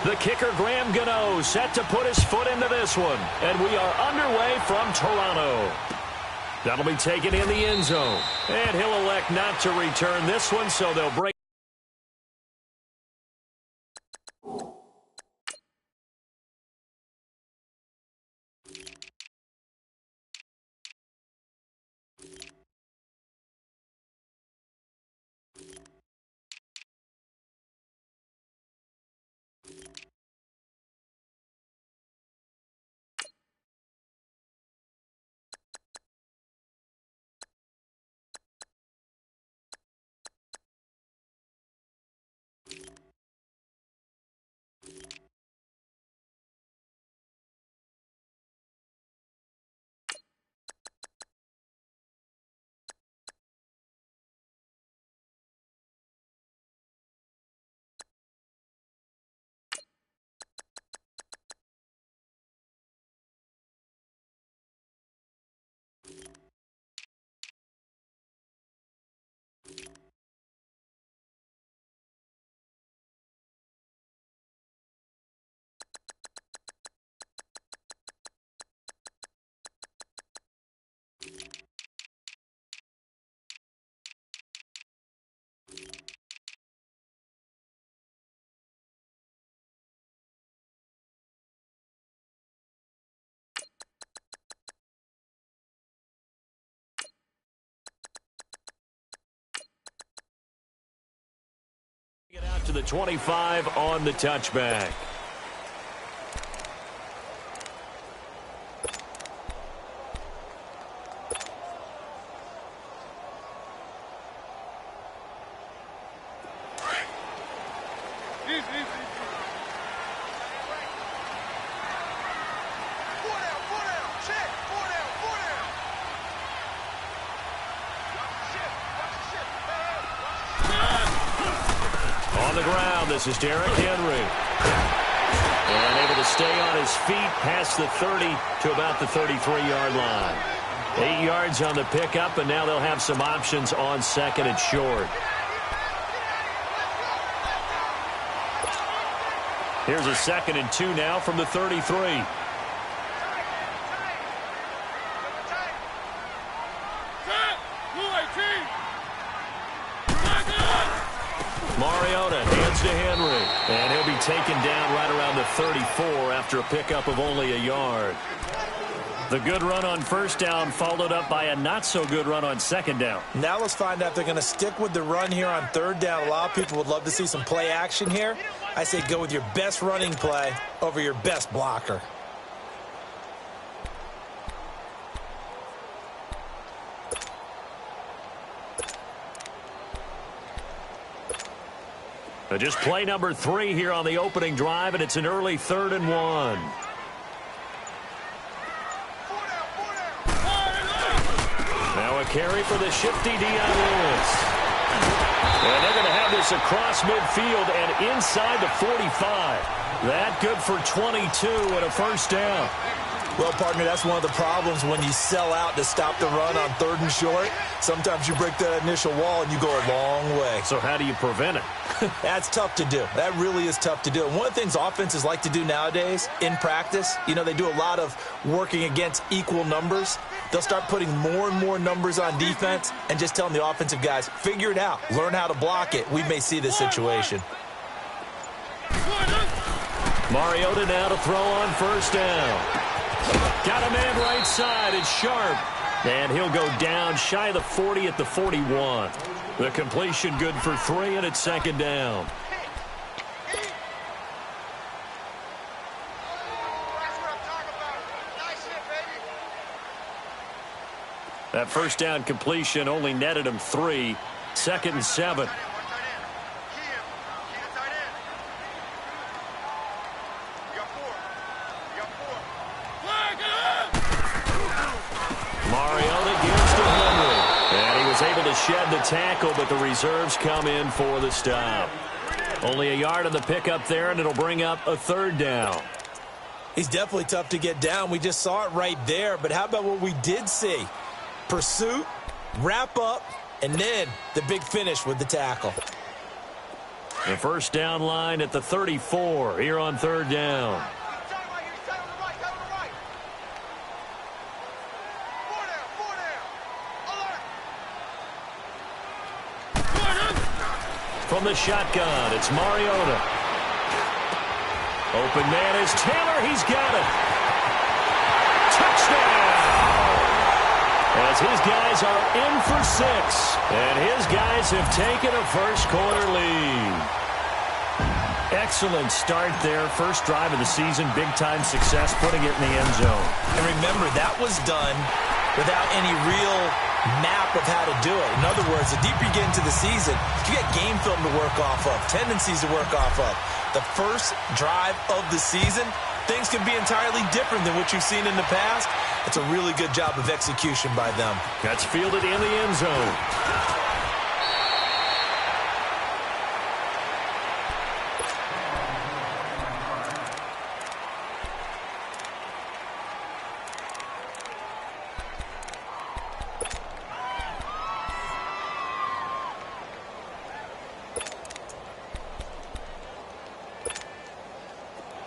The kicker, Graham Gano, set to put his foot into this one. And we are underway from Toronto. That'll be taken in the end zone. And he'll elect not to return this one, so they'll break. Get out to the 25 on the touchback. This is Derrick Henry. And able to stay on his feet past the 30 to about the 33-yard line. 8 yards on the pickup, and now they'll have some options on second and short. Here's a 2nd and 2 now from the 33. Mariota hands to Henry, and he'll be taken down right around the 34 after a pickup of only a yard. The good run on first down followed up by a not-so-good run on second down. Now let's find out if they're going to stick with the run here on third down. A lot of people would love to see some play action here. I say go with your best running play over your best blocker. Just play number 3 here on the opening drive, and it's an early 3rd and 1. Now a carry for the shifty Deion Lewis. And they're going to have this across midfield and inside the 45. That good for 22 and a first down. Well, partner, that's one of the problems when you sell out to stop the run on 3rd and short. Sometimes you break that initial wall and you go a long way. So how do you prevent it? That's tough to do. That really is tough to do. And one of the things offenses like to do nowadays in practice, you know, they do a lot of working against equal numbers. They'll start putting more and more numbers on defense and just telling the offensive guys, figure it out. Learn how to block it. We may see this situation. Mariota now to throw on first down. Got a man right side. It's Sharp. And he'll go down shy of the 40 at the 41. The completion good for 3, and it's 2nd down. That first down completion only netted him 3. 2nd and 7. Shed the tackle, but the reserves come in for the stop. Only a yard on the pickup there, and it'll bring up a 3rd down. He's definitely tough to get down. We just saw it right there, but how about what we did see? Pursuit, wrap up, and then the big finish with the tackle. The first down line at the 34 here on third down. From the shotgun, it's Mariota. Open man is Taylor. He's got it. Touchdown! As his guys are in for 6. And his guys have taken a first-quarter lead. Excellent start there. First drive of the season. Big-time success, putting it in the end zone. And remember, that was done without any real map of how to do it. In other words, the deeper you get into the season, you get game film to work off of, tendencies to work off of. The first drive of the season, things can be entirely different than what you've seen in the past. It's a really good job of execution by them. That's fielded in the end zone.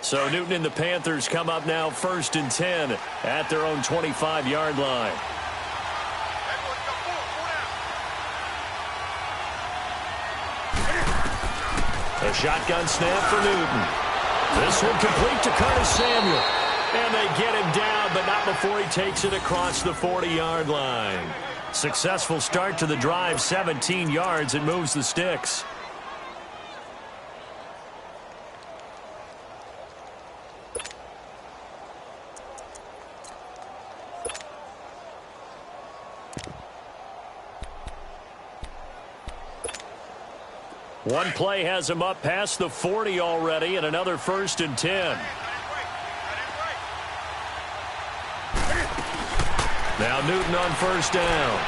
So Newton and the Panthers come up now 1st and 10 at their own 25-yard line. A shotgun snap for Newton. This one complete to Curtis Samuel. And they get him down, but not before he takes it across the 40-yard line. Successful start to the drive, 17 yards, and moves the sticks. One play has him up past the 40 already, and another 1st and 10. Now Newton on 1st down.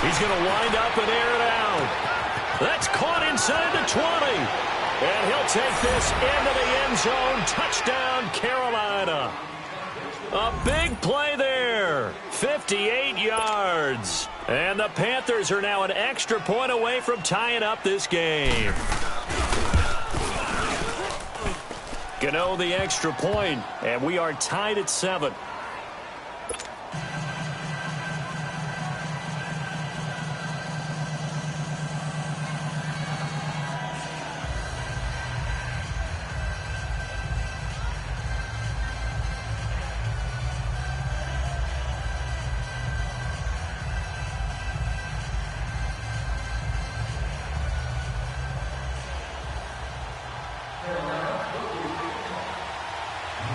He's going to wind up and air it out. That's caught inside the 20. And he'll take this into the end zone. Touchdown, Carolina. A big play there. 58 yards. And the Panthers are now an extra point away from tying up this game. Gano the extra point, and we are tied at 7.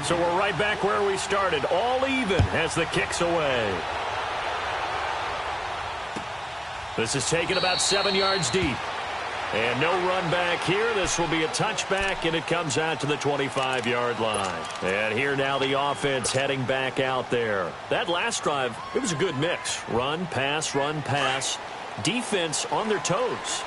So we're right back where we started, all even as the kick's away. This is taken about 7 yards deep. And no run back here. This will be a touchback, and it comes out to the 25-yard line. And here now the offense heading back out there. That last drive, it was a good mix. Run, pass, defense on their toes.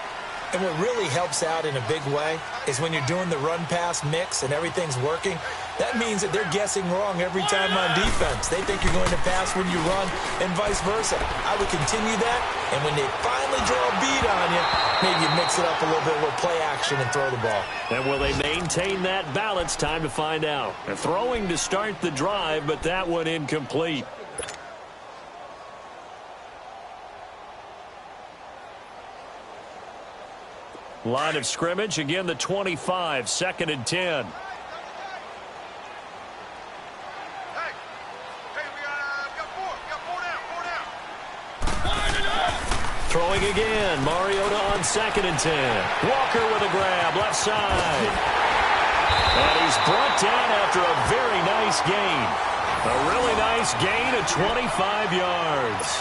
And what really helps out in a big way is when you're doing the run-pass mix and everything's working, that means that they're guessing wrong every time on defense. They think you're going to pass when you run and vice versa. I would continue that, and when they finally draw a beat on you, maybe you mix it up a little bit with play action and throw the ball. And will they maintain that balance? Time to find out. They're throwing to start the drive, but that one incomplete. Line of scrimmage, again the 25, 2nd and 10. Throwing again, Mariota on 2nd and 10. Walker with a grab, left side. And he's brought down after a very nice gain. A really nice gain of 25 yards.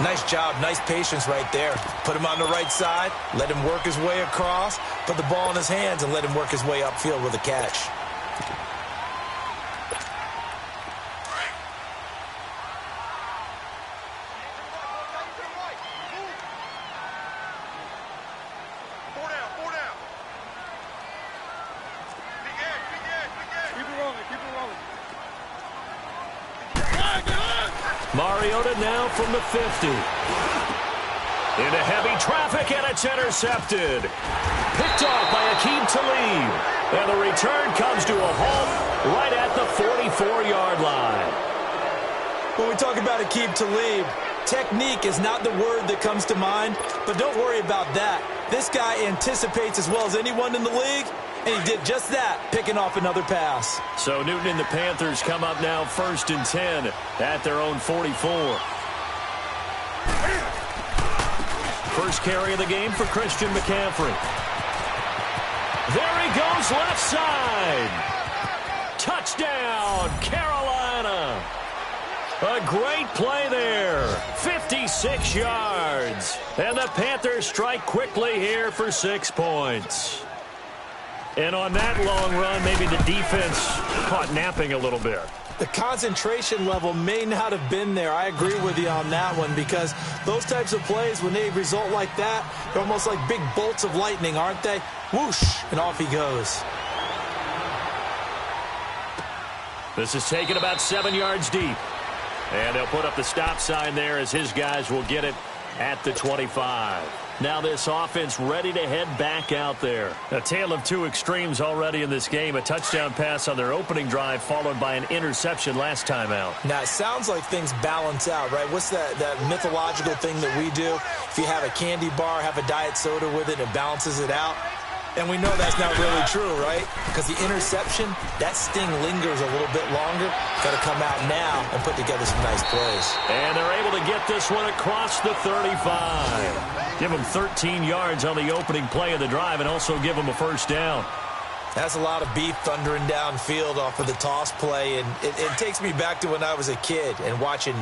Nice job, nice patience right there. Put him on the right side, let him work his way across, put the ball in his hands, and let him work his way upfield with a catch. Mariota now from the 50. Into heavy traffic, and it's intercepted. Picked off lead. And the return comes to a halt right at the 44-yard line. When we talk about Aqib Talib, technique is not the word that comes to mind, but don't worry about that. This guy anticipates as well as anyone in the league, and he did just that, picking off another pass. So Newton and the Panthers come up now 1st and 10 at their own 44. First carry of the game for Christian McCaffrey. There he goes, left side. Touchdown, Carolina. A great play there. 56 yards. And the Panthers strike quickly here for 6 points. And on that long run, maybe the defense caught napping a little bit. The concentration level may not have been there. I agree with you on that one, because those types of plays, when they result like that, they're almost like big bolts of lightning, aren't they? Whoosh, and off he goes. This is taken about 7 yards deep. And they'll put up the stop sign there as his guys will get it at the 25. Now this offense ready to head back out there. A tale of two extremes already in this game. A touchdown pass on their opening drive followed by an interception last time out. Now it sounds like things balance out, right? What's that mythological thing that we do? If you have a candy bar, have a diet soda with it, it balances it out. And we know that's not really true, right? Because the interception, that sting lingers a little bit longer. Got to come out now and put together some nice plays. And they're able to get this one across the 35. Give them 13 yards on the opening play of the drive and also give them a first down. That's a lot of beef thundering downfield off of the toss play. And it takes me back to when I was a kid and watching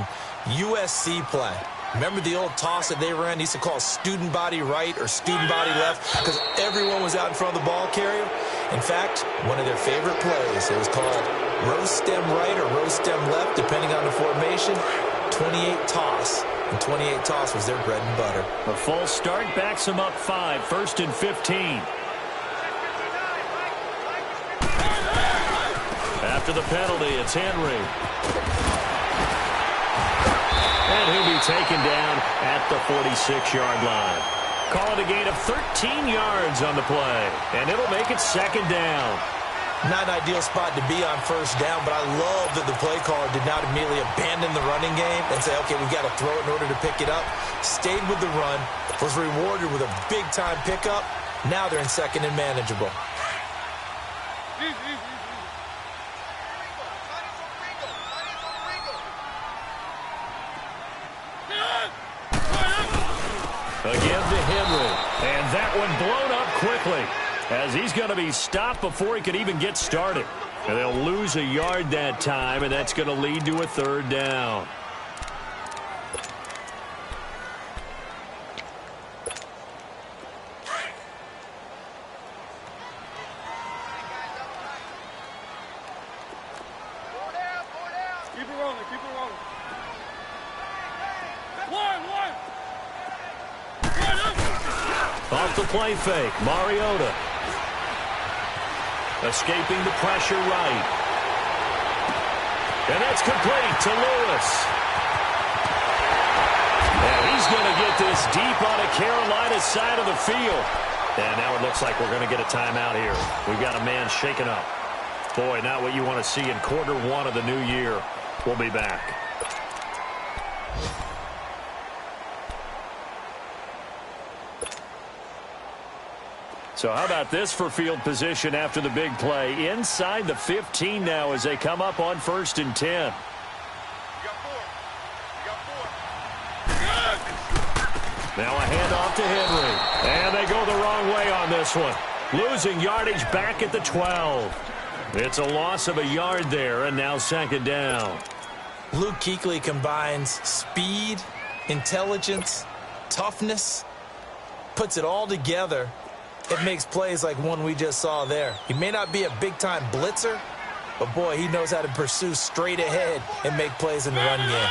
USC play. Remember the old toss that they ran? They used to call student body right or student body left because everyone was out in front of the ball carrier. In fact, one of their favorite plays, it was called roast stem right or roast stem left, depending on the formation. 28 toss. And 28 toss was their bread and butter. A false start backs them up 5, 1st and 15. After the penalty, it's Henry. And he'll be taken down at the 46-yard line. Call it a gain of 13 yards on the play. And it'll make it 2nd down. Not an ideal spot to be on 1st down, but I love that the play caller did not immediately abandon the running game and say, okay, we've got to throw it in order to pick it up. Stayed with the run, was rewarded with a big-time pickup. Now they're in 2nd and manageable. Again to Henry. And that one blown up quickly as he's going to be stopped before he could even get started. And they'll lose a yard that time, and that's going to lead to a 3rd down. Keep it rolling, keep it rolling. One. Off the play fake, Mariota. Escaping the pressure right. And that's complete to Lewis. And he's going to get this deep on a Carolina side of the field. And now it looks like we're going to get a timeout here. We've got a man shaken up. Boy, not what you want to see in Q1 of the new year. We'll be back. So how about this for field position after the big play? Inside the 15 now as they come up on 1st and 10. Now a handoff to Henry. And they go the wrong way on this one. Losing yardage back at the 12. It's a loss of a yard there, and now 2nd down. Luke Kuechly combines speed, intelligence, toughness, puts it all together. It makes plays like one we just saw there. He may not be a big-time blitzer, but, boy, he knows how to pursue straight ahead and make plays in the run game.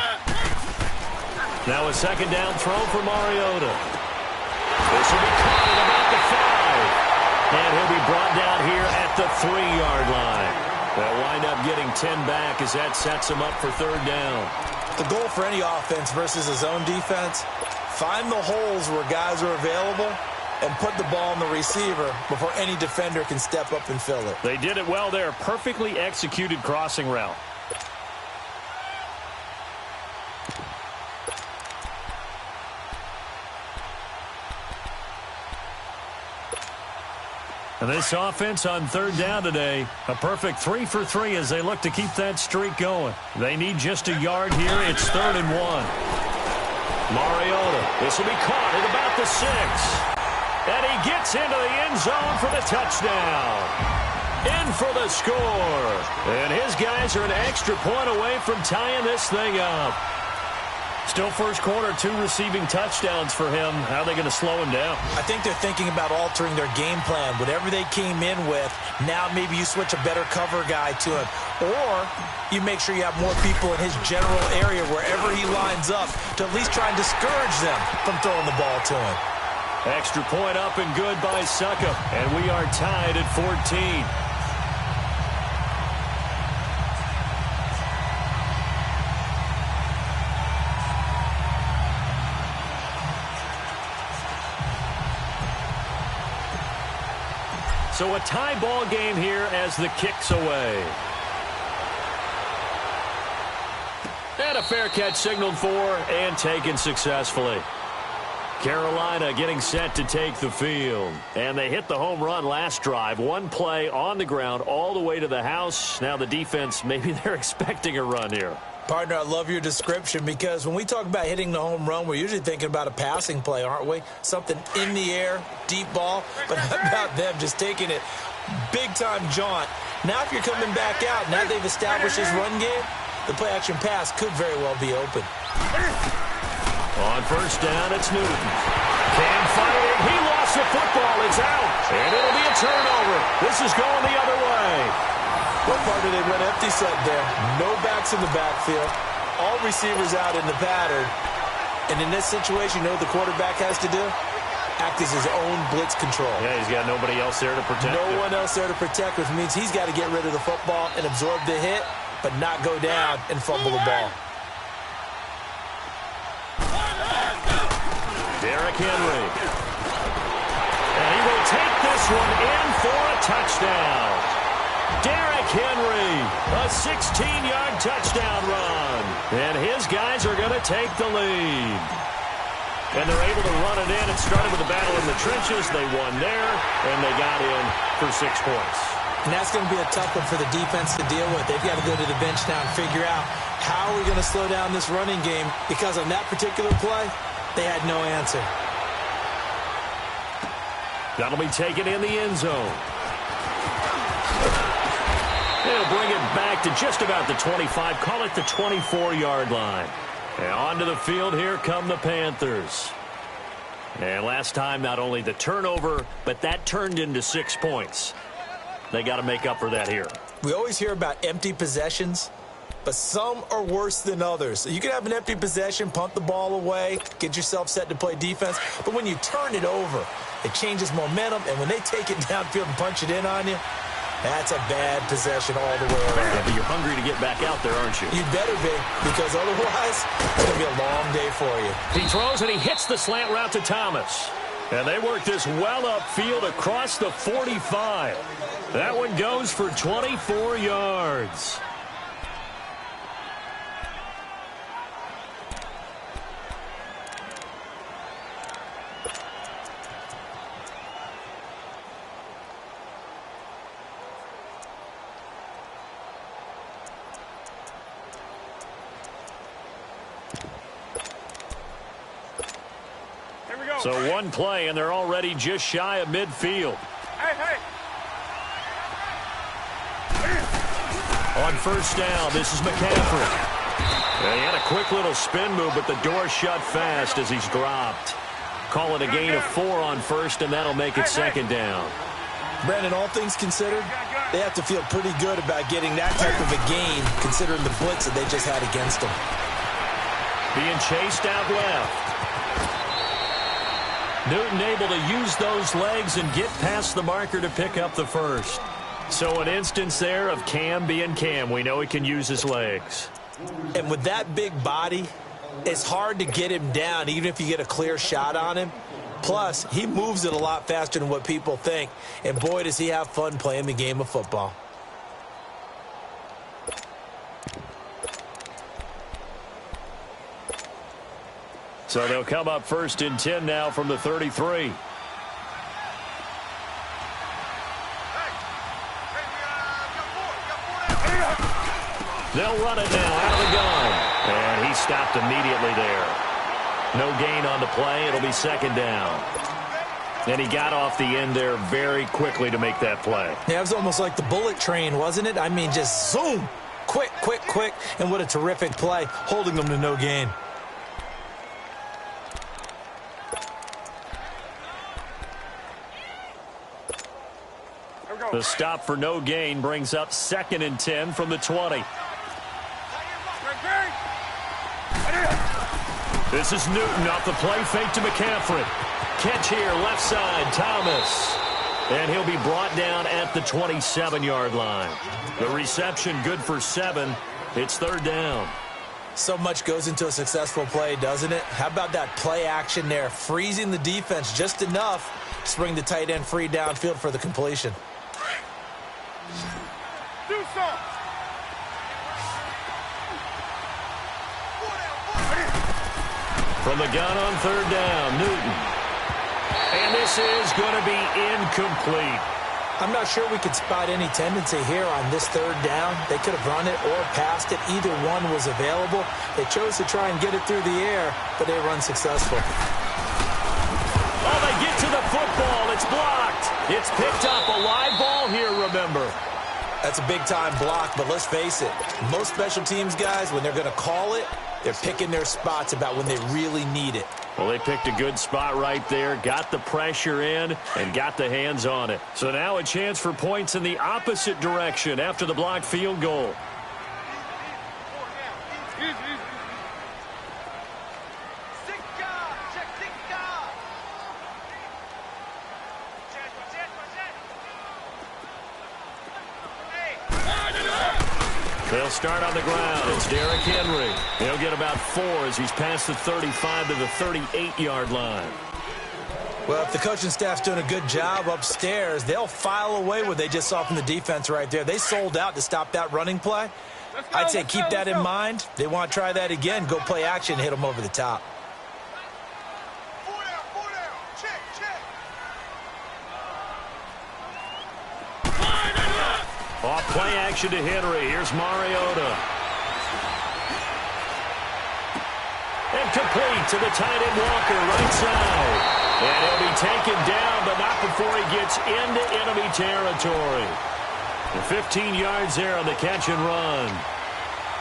Now a 2nd down throw for Mariota. This will be caught at about the 5. And he'll be brought down here at the 3-yard line. They'll wind up getting 10 back as that sets him up for 3rd down. The goal for any offense versus his own defense, find the holes where guys are available and put the ball on the receiver before any defender can step up and fill it. They did it well there. Perfectly executed crossing route. And this offense on third down today, a perfect 3 for 3 as they look to keep that streak going. They need just a yard here. It's 3rd and 1. Mariota, this will be caught at about the 6. And he gets into the end zone for the touchdown. In for the score. And his guys are an extra point away from tying this thing up. Still first quarter, 2 receiving touchdowns for him. How are they going to slow him down? I think they're thinking about altering their game plan. Whatever they came in with, now maybe you switch a better cover guy to him. Or you make sure you have more people in his general area wherever he lines up to at least try and discourage them from throwing the ball to him. Extra point up and good by Suckup. And we are tied at 14. So a tie ball game here as the kick's away. And a fair catch signaled for and taken successfully. Carolina getting set to take the field. And they hit the home run last drive. 1 play on the ground all the way to the house. Now the defense, maybe they're expecting a run here. Partner, I love your description because when we talk about hitting the home run, we're usually thinking about a passing play, aren't we? Something in the air, deep ball. But how about them just taking it big-time jaunt? Now if you're coming back out, now they've established this run game, the play-action pass could very well be open. On first down, it's Newton. Cam fired. He lost the football. It's out. And it'll be a turnover. This is going the other way. What part did they went empty set there? No backs in the backfield. All receivers out in the pattern. And in this situation, you know what the quarterback has to do? Act as his own blitz control. Yeah, he's got nobody else there to protect him. No one else there to protect, which means he's got to get rid of the football and absorb the hit, but not go down and fumble the ball. Derrick Henry. And he will take this one in for a touchdown. Derrick Henry, a 16-yard touchdown run. And his guys are going to take the lead. And they're able to run it in. It started with a battle in the trenches. They won there, and they got in for 6 points. And that's going to be a tough one for the defense to deal with. They've got to go to the bench now and figure out how are we going to slow down this running game, because on that particular play, they had no answer. That'll be taken in the end zone. They'll bring it back to just about the 25. Call it the 24-yard line. And onto the field, here come the Panthers. And last time, not only the turnover, but that turned into 6 points. They got to make up for that here. We always hear about empty possessions, but some are worse than others. You can have an empty possession, punt the ball away, get yourself set to play defense, but when you turn it over, it changes momentum, and when they take it downfield and punch it in on you, that's a bad possession all the way around. Yeah, but you're hungry to get back out there, aren't you? You'd better be, because otherwise, it's going to be a long day for you. He throws and he hits the slant route to Thomas. And they work this well upfield across the 45. That one goes for 24 yards. So 1 play, and they're already just shy of midfield. Hey. On first down, this is McCaffrey. And he had a quick little spin move, but the door shut fast as he's dropped. Call it a gain of 4 on first, and that'll make it second down. Brandon, all things considered, they have to feel pretty good about getting that type of a gain, considering the blitz that they just had against them. Being chased out left. Newton able to use those legs and get past the marker to pick up the first. So an instance there of Cam being Cam. We know he can use his legs. And with that big body, it's hard to get him down, even if you get a clear shot on him. Plus, he moves it a lot faster than what people think. And boy, does he have fun playing the game of football. So they'll come up 1st and 10 now from the 33. They'll run it now out of the gun. And he stopped immediately there. No gain on the play. It'll be 2nd down. And he got off the end there very quickly to make that play. Yeah, it was almost like the bullet train, wasn't it? I mean, just zoom. Quick, quick, quick. And what a terrific play, holding them to no gain. The stop for no gain brings up 2nd and 10 from the 20. This is Newton off the play fake to McCaffrey. Catch here, left side, Thomas. And he'll be brought down at the 27-yard line. The reception good for 7. It's 3rd down. So much goes into a successful play, doesn't it? How about that play action there? Freezing the defense just enough to bring the tight end free downfield for the completion. Do something. From the gun on 3rd down, Newton. And this is going to be incomplete. I'm not sure we could spot any tendency here on this 3rd down. They could have run it or passed it. Either one was available. They chose to try and get it through the air, but they were unsuccessful. Oh, they get to the football. It's blocked. It's picked up. A live ball here, remember. That's a big-time block, but let's face it. Most special teams guys, when they're going to call it, they're picking their spots about when they really need it. Well, they picked a good spot right there, got the pressure in, and got the hands on it. So now a chance for points in the opposite direction after the blocked field goal. They'll start on the ground. It's Derrick Henry. He'll get about 4 as he's past the 35 to the 38-yard line. Well, if the coaching staff's doing a good job upstairs, they'll file away what they just saw from the defense right there. They sold out to stop that running play. I'd say keep that in mind. They want to try that again. Go play action, hit them over the top. Off play action to Henry. Here's Mariota. And complete to the tight end Walker, right side. And he'll be taken down, but not before he gets into enemy territory. And 15 yards there on the catch and run.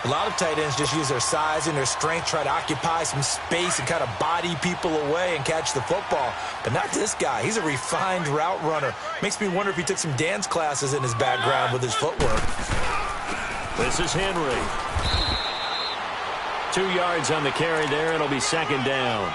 A lot of tight ends just use their size and their strength, try to occupy some space and kind of body people away and catch the football. But not this guy. He's a refined route runner. Makes me wonder if he took some dance classes in his background with his footwork. This is Henry. 2 yards on the carry there. It'll be 2nd down.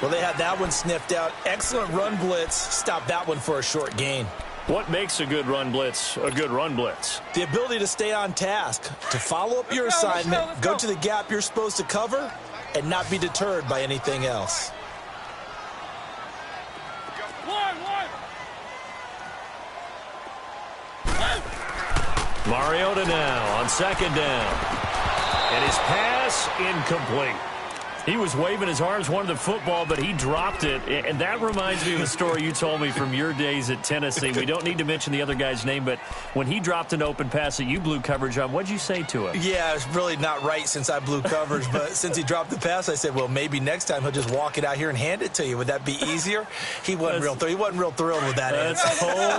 Well, they had that one sniffed out. Excellent run blitz. Stop that one for a short gain. What makes a good run blitz a good run blitz? The ability to stay on task, to follow up your assignment, go to the gap you're supposed to cover, and not be deterred by anything else. Mariota now on 2nd down. And his pass incomplete. He was waving his arms, wanted the football, but he dropped it. And that reminds me of a story you told me from your days at Tennessee. We don't need to mention the other guy's name, but when he dropped an open pass that you blew coverage on, what'd you say to him? Yeah, it's really not right since I blew coverage, but since he dropped the pass, I said, well, maybe next time he'll just walk it out here and hand it to you. Would that be easier? He wasn't real thrilled with that answer. That's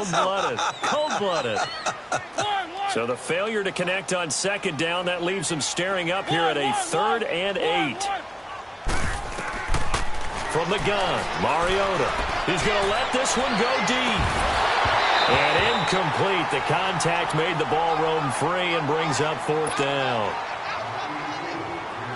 cold-blooded. Cold-blooded. So the failure to connect on 2nd down, that leaves him staring up here at a 3rd and 8. From the gun, Mariota. He's going to let this one go deep. And incomplete. The contact made the ball roam free and brings up 4th down.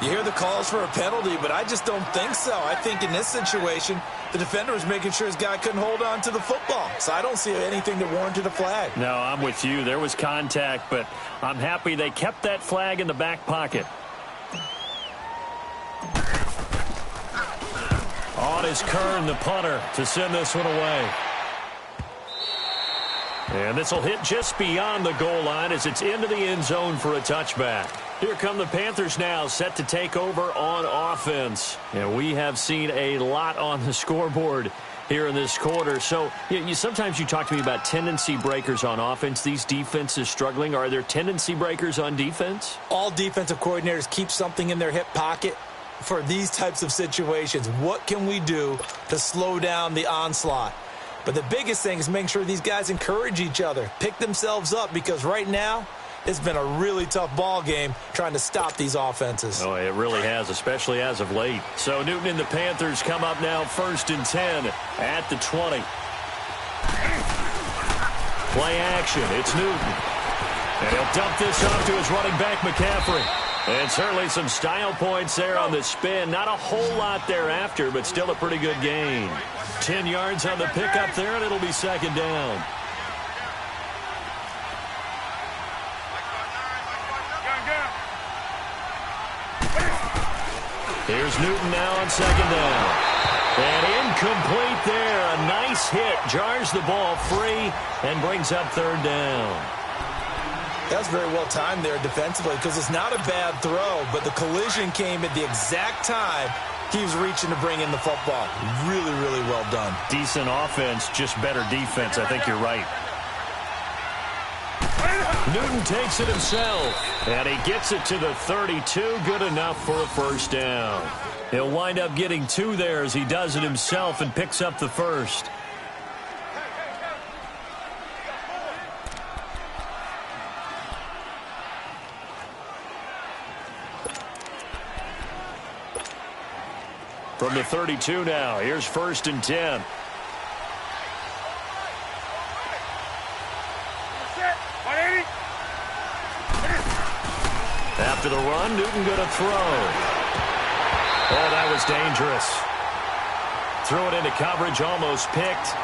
You hear the calls for a penalty, but I just don't think so. I think in this situation, the defender was making sure his guy couldn't hold on to the football. So I don't see anything that warranted a flag. No, I'm with you. There was contact, but I'm happy they kept that flag in the back pocket. On his Kern, the punter, to send this one away. And this will hit just beyond the goal line as it's into the end zone for a touchback. Here come the Panthers now, set to take over on offense. And we have seen a lot on the scoreboard here in this quarter. So sometimes you talk to me about tendency breakers on offense. These defenses struggling. Are there tendency breakers on defense? All defensive coordinators keep something in their hip pocket for these types of situations. What can we do to slow down the onslaught? But the biggest thing is making sure these guys encourage each other, pick themselves up, because right now it's been a really tough ball game trying to stop these offenses. Oh, it really has, especially as of late. So Newton and the Panthers come up now 1st and 10 at the 20. Play action. It's Newton. And he'll dump this off to his running back, McCaffrey. And certainly some style points there on the spin. Not a whole lot thereafter, but still a pretty good gain. 10 yards on the pickup there, and it'll be 2nd down. Here's Newton now on 2nd down. And incomplete there. A nice hit. Jars the ball free and brings up 3rd down. That was very well timed there defensively, because it's not a bad throw, but the collision came at the exact time he was reaching to bring in the football. Really, really well done. Decent offense, just better defense. I think you're right. Newton takes it himself, and he gets it to the 32. Good enough for a 1st down. He'll wind up getting 2 there as he does it himself and picks up the 1st. From the 32 now, here's 1st and 10. After the run, Newton going to throw. Oh, that was dangerous. Threw it into coverage, almost picked,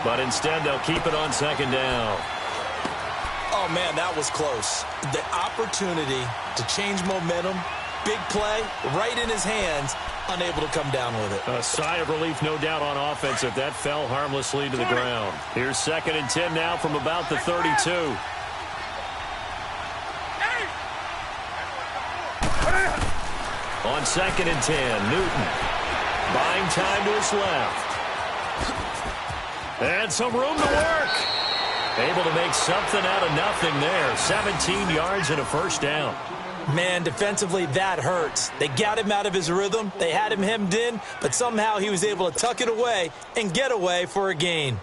but instead they'll keep it on 2nd down. Oh, man, that was close. The opportunity to change momentum, big play, right in his hands, unable to come down with it. A sigh of relief, no doubt, on offense if that fell harmlessly to the ground. Here's 2nd and 10 now from about the 32. On 2nd and 10, Newton buying time to his left. And some room to work. Able to make something out of nothing there. 17 yards and a 1st down. Man, defensively, that hurts. They got him out of his rhythm. They had him hemmed in, but somehow he was able to tuck it away and get away for a gain.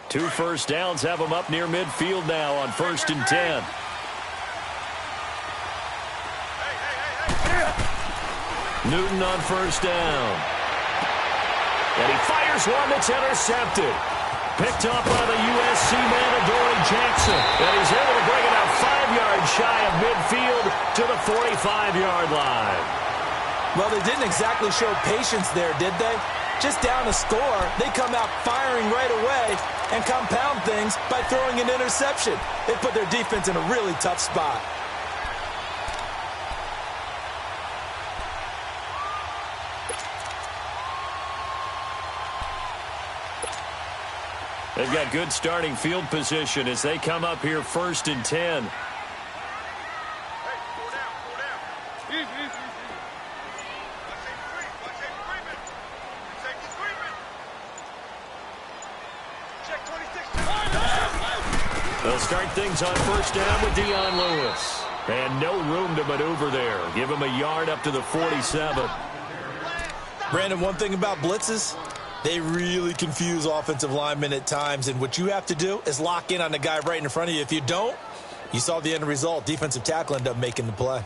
Two 1st downs have him up near midfield now on 1st and 10. Newton on 1st down. And he fires one that's intercepted. Picked up by the USC man, Adoree Jackson. And he's able to bring it out 5 yards shy of midfield to the 45-yard line. Well, they didn't exactly show patience there, did they? Just down a score, they come out firing right away and compound things by throwing an interception. They put their defense in a really tough spot. They've got good starting field position as they come up here 1st and 10. They'll start things on 1st down with Dion Lewis. And no room to maneuver there. Give him a yard up to the 47. Brandon, one thing about blitzes, they really confuse offensive linemen at times, and what you have to do is lock in on the guy right in front of you. If you don't, you saw the end result. Defensive tackle ended up making the play.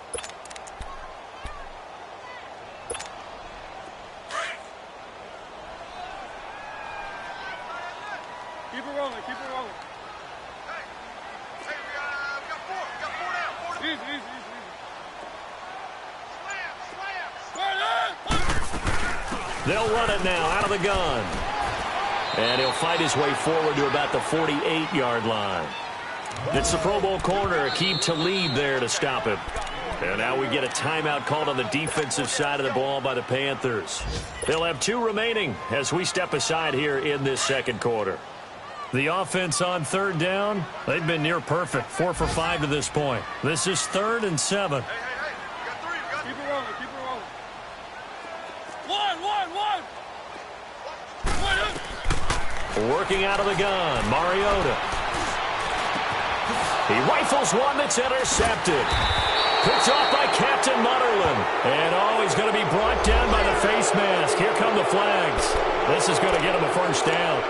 Keep it rolling, keep it rolling. Hey, we got 4. We got 4 down. Easy. They'll run it now out of the gun. And he'll fight his way forward to about the 48-yard line. It's the Pro Bowl corner, Aqib Talib there to stop him. And now we get a timeout called on the defensive side of the ball by the Panthers. They'll have 2 remaining as we step aside here in this second quarter. The offense on third down, they've been near perfect, 4 for 5 to this point. This is 3rd and 7. Hey, you got 3. Keep it rolling, keep it rolling. One. Working out of the gun, Mariota. He rifles one that's intercepted. Picked off by Captain Mutterland. And, he's going to be brought down by the face mask. Here come the flags. This is going to get him a first down.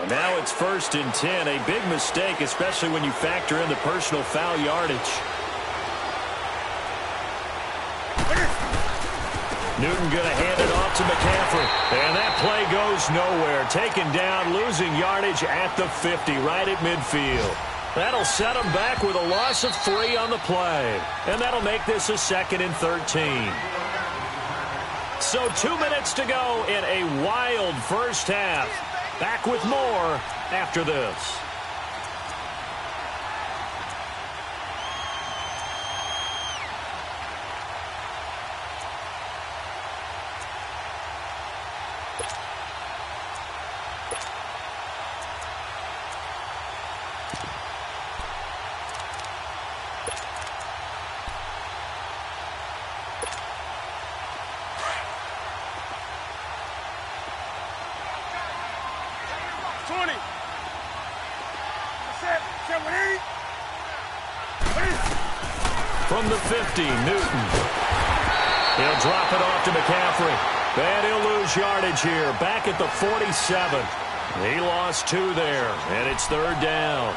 And now it's 1st and 10. A big mistake, especially when you factor in the personal foul yardage. Newton going to hand it off to McCaffrey. And that play goes nowhere. Taken down, losing yardage at the 50, right at midfield. That'll set him back with a loss of 3 on the play. And that'll make this a 2nd and 13. So 2 minutes to go in a wild first half. Back with more after this. From the 50, Newton. He'll drop it off to McCaffrey. And he'll lose yardage here. Back at the 47. He lost 2 there, and it's 3rd down.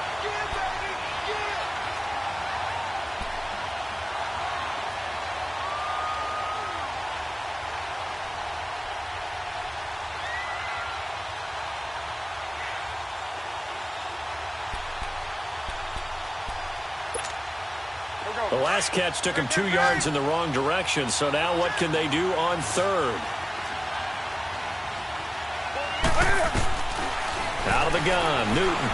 The last catch took him 2 yards in the wrong direction, so now what can they do on 3rd? Out of the gun, Newton.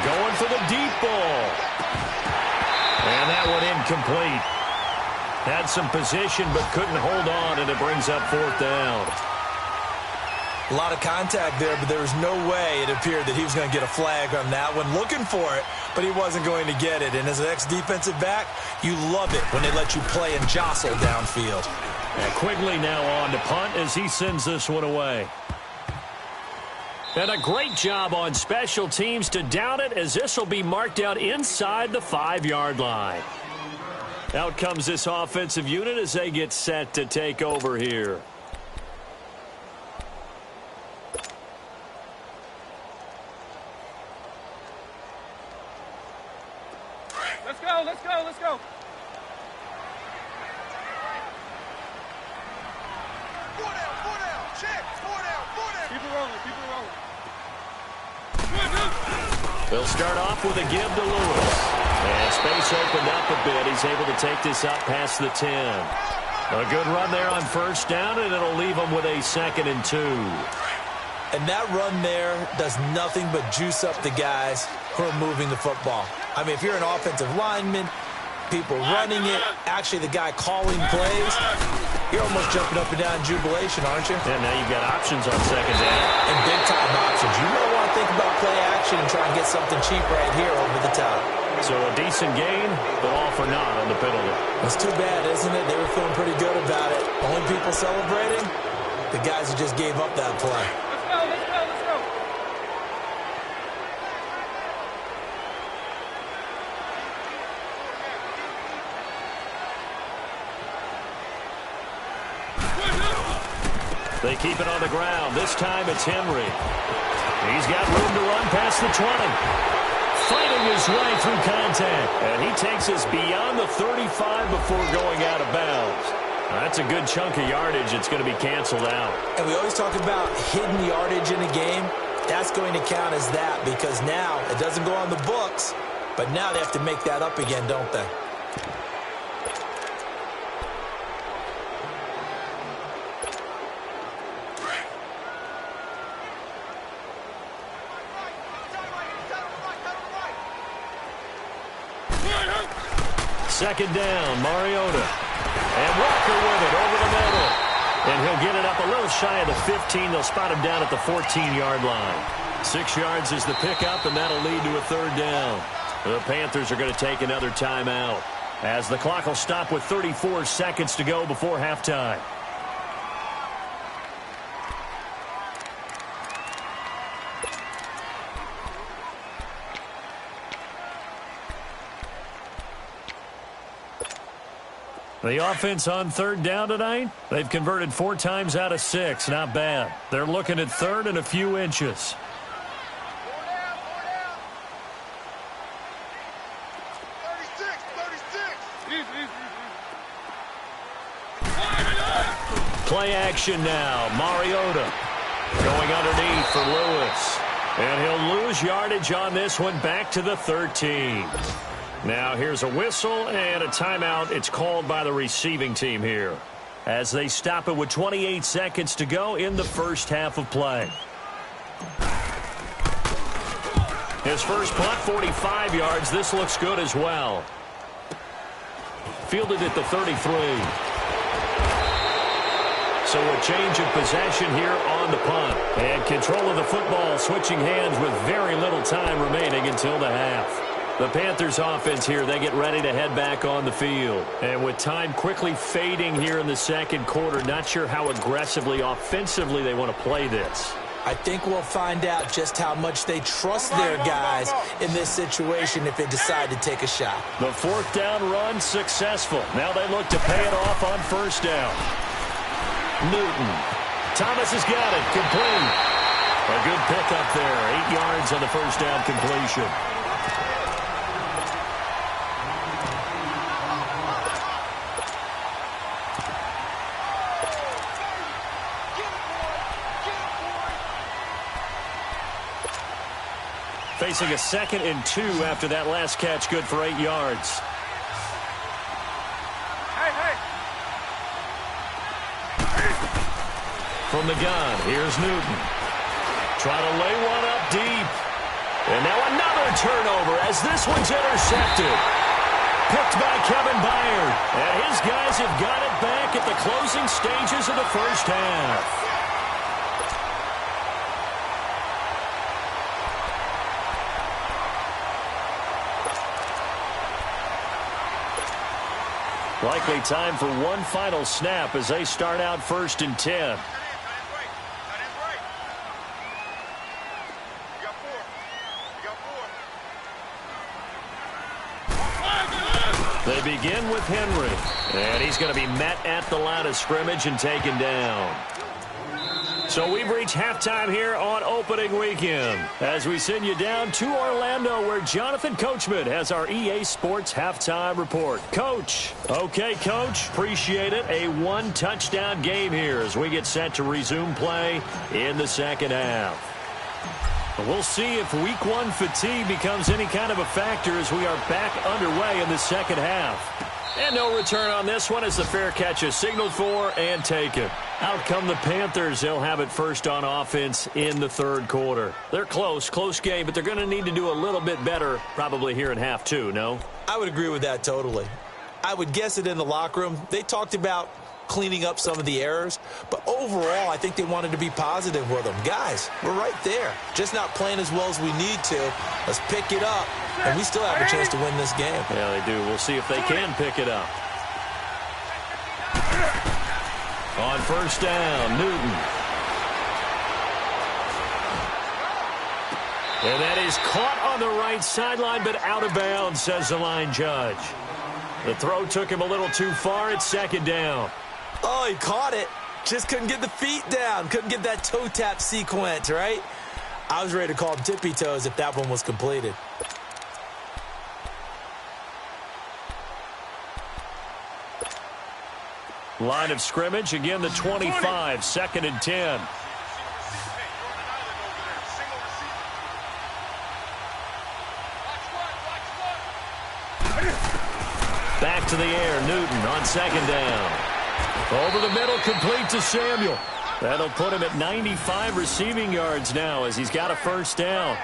Going for the deep ball. And that one incomplete. Had some position but couldn't hold on, and it brings up 4th down. A lot of contact there, but there was no way it appeared that he was going to get a flag on that one. Looking for it, but he wasn't going to get it. And as an ex-defensive back, you love it when they let you play and jostle downfield. And Quigley now on to punt as he sends this one away. And a great job on special teams to down it, as this will be marked out inside the 5-yard line. Out comes this offensive unit as they get set to take over here. Let's go. 4 down. Check. 4 down. Keep it rolling. They'll start off with a give to Lewis. And space opened up a bit. He's able to take this up past the 10. A good run there on 1st down, and it'll leave them with a 2nd and 2. And that run there does nothing but juice up the guys who are moving the football. I mean, if you're an offensive lineman, people running it, actually the guy calling plays, you're almost jumping up and down in jubilation, aren't you? Yeah, now you've got options on 2nd down. And big-time options. You might want to think about play action and try and get something cheap right here over the top. So a decent gain, but all for naught on the penalty. That's too bad, isn't it? They were feeling pretty good about it. Only people celebrating, the guys who just gave up that play. Let's go. They keep it on the ground. This time it's Henry. He's got room to run past the 20. Fighting his way through contact. And he takes us beyond the 35 before going out of bounds. That's a good chunk of yardage. It's going to be canceled out. And we always talk about hidden yardage in a game. That's going to count as that, because now it doesn't go on the books, but now they have to make that up again, don't they? second down, Mariota. And Walker with it over the middle. And he'll get it up a little shy of the 15. They'll spot him down at the 14-yard line. 6 yards is the pickup, and that'll lead to a third down. The Panthers are going to take another timeout, as the clock will stop with 34 seconds to go before halftime. The offense on third down tonight, they've converted 4 times out of 6. Not bad. They're looking at third and a few inches. Play action now. Mariota going underneath for Lewis. And he'll lose yardage on this one, back to the 13. Now here's a whistle and a timeout. It's called by the receiving team here, as they stop it with 28 seconds to go in the first half of play. His first punt, 45 yards. This looks good as well. Fielded at the 33. So a change of possession here on the punt. And control of the football, switching hands with very little time remaining until the half. The Panthers offense here, they get ready to head back on the field. And with time quickly fading here in the second quarter, not sure how aggressively, offensively they want to play this. I think we'll find out just how much they trust their guys in this situation if they decide to take a shot. The fourth down run successful. Now they look to pay it off on first down. Newton. Thomas has got it. Complete. A good pickup there. 8 yards on the first down completion. Facing a 2nd and 2 after that last catch, good for 8 yards. From the gun, here's Newton. Trying to lay one up deep. And now another turnover as this one's intercepted. Picked by Kevin Byard. And his guys have got it back at the closing stages of the first half. Likely time for one final snap as they start out 1st and 10. They begin with Henry, and he's going to be met at the line of scrimmage and taken down. So we've reached halftime here on opening weekend as we send you down to Orlando, where Jonathan Coachman has our EA Sports halftime report. Coach. Okay, Coach. Appreciate it. A 1-touchdown game here as we get set to resume play in the second half. We'll see if week 1 fatigue becomes any kind of a factor as we are back underway in the second half. And no return on this one as the fair catch is signaled for and taken. Out come the Panthers. They'll have it first on offense in the third quarter. They're close game, but they're going to need to do a little bit better probably here in half 2, no? I would agree with that totally. I would guess it in the locker room. They talked about cleaning up some of the errors, but overall I think they wanted to be positive with them. Guys, we're right there, just not playing as well as we need to. Let's pick it up, and we still have a chance to win this game. Yeah, they do. We'll see if they can pick it up. On first down, Newton. And that is caught on the right sideline, but out of bounds, says the line judge. The throw took him a little too far. It's second down. Oh, he caught it. Just couldn't get the feet down. Couldn't get that toe tap sequence, right? I was ready to call him tippy toes if that one was completed. Line of scrimmage, again the 25, 2nd and 10. Back to the air, Newton on second down. Over the middle, complete to Samuel. That'll put him at 95 receiving yards now as he's got a first down.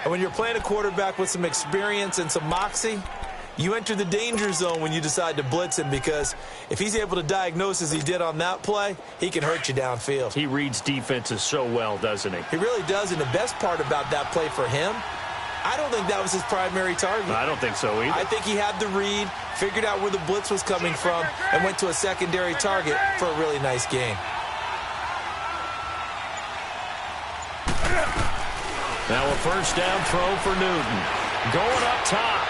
And when you're playing a quarterback with some experience and some moxie, You enter the danger zone when you decide to blitz him, because if he's able to diagnose as he did on that play, he can hurt you downfield. He reads defenses so well, doesn't he? He really does, and the best part about that play for him, I don't think that was his primary target. I don't think so either. I think he had the read, figured out where the blitz was coming from, and went to a secondary target for a really nice gain. Now a first down throw for Newton. Going up top.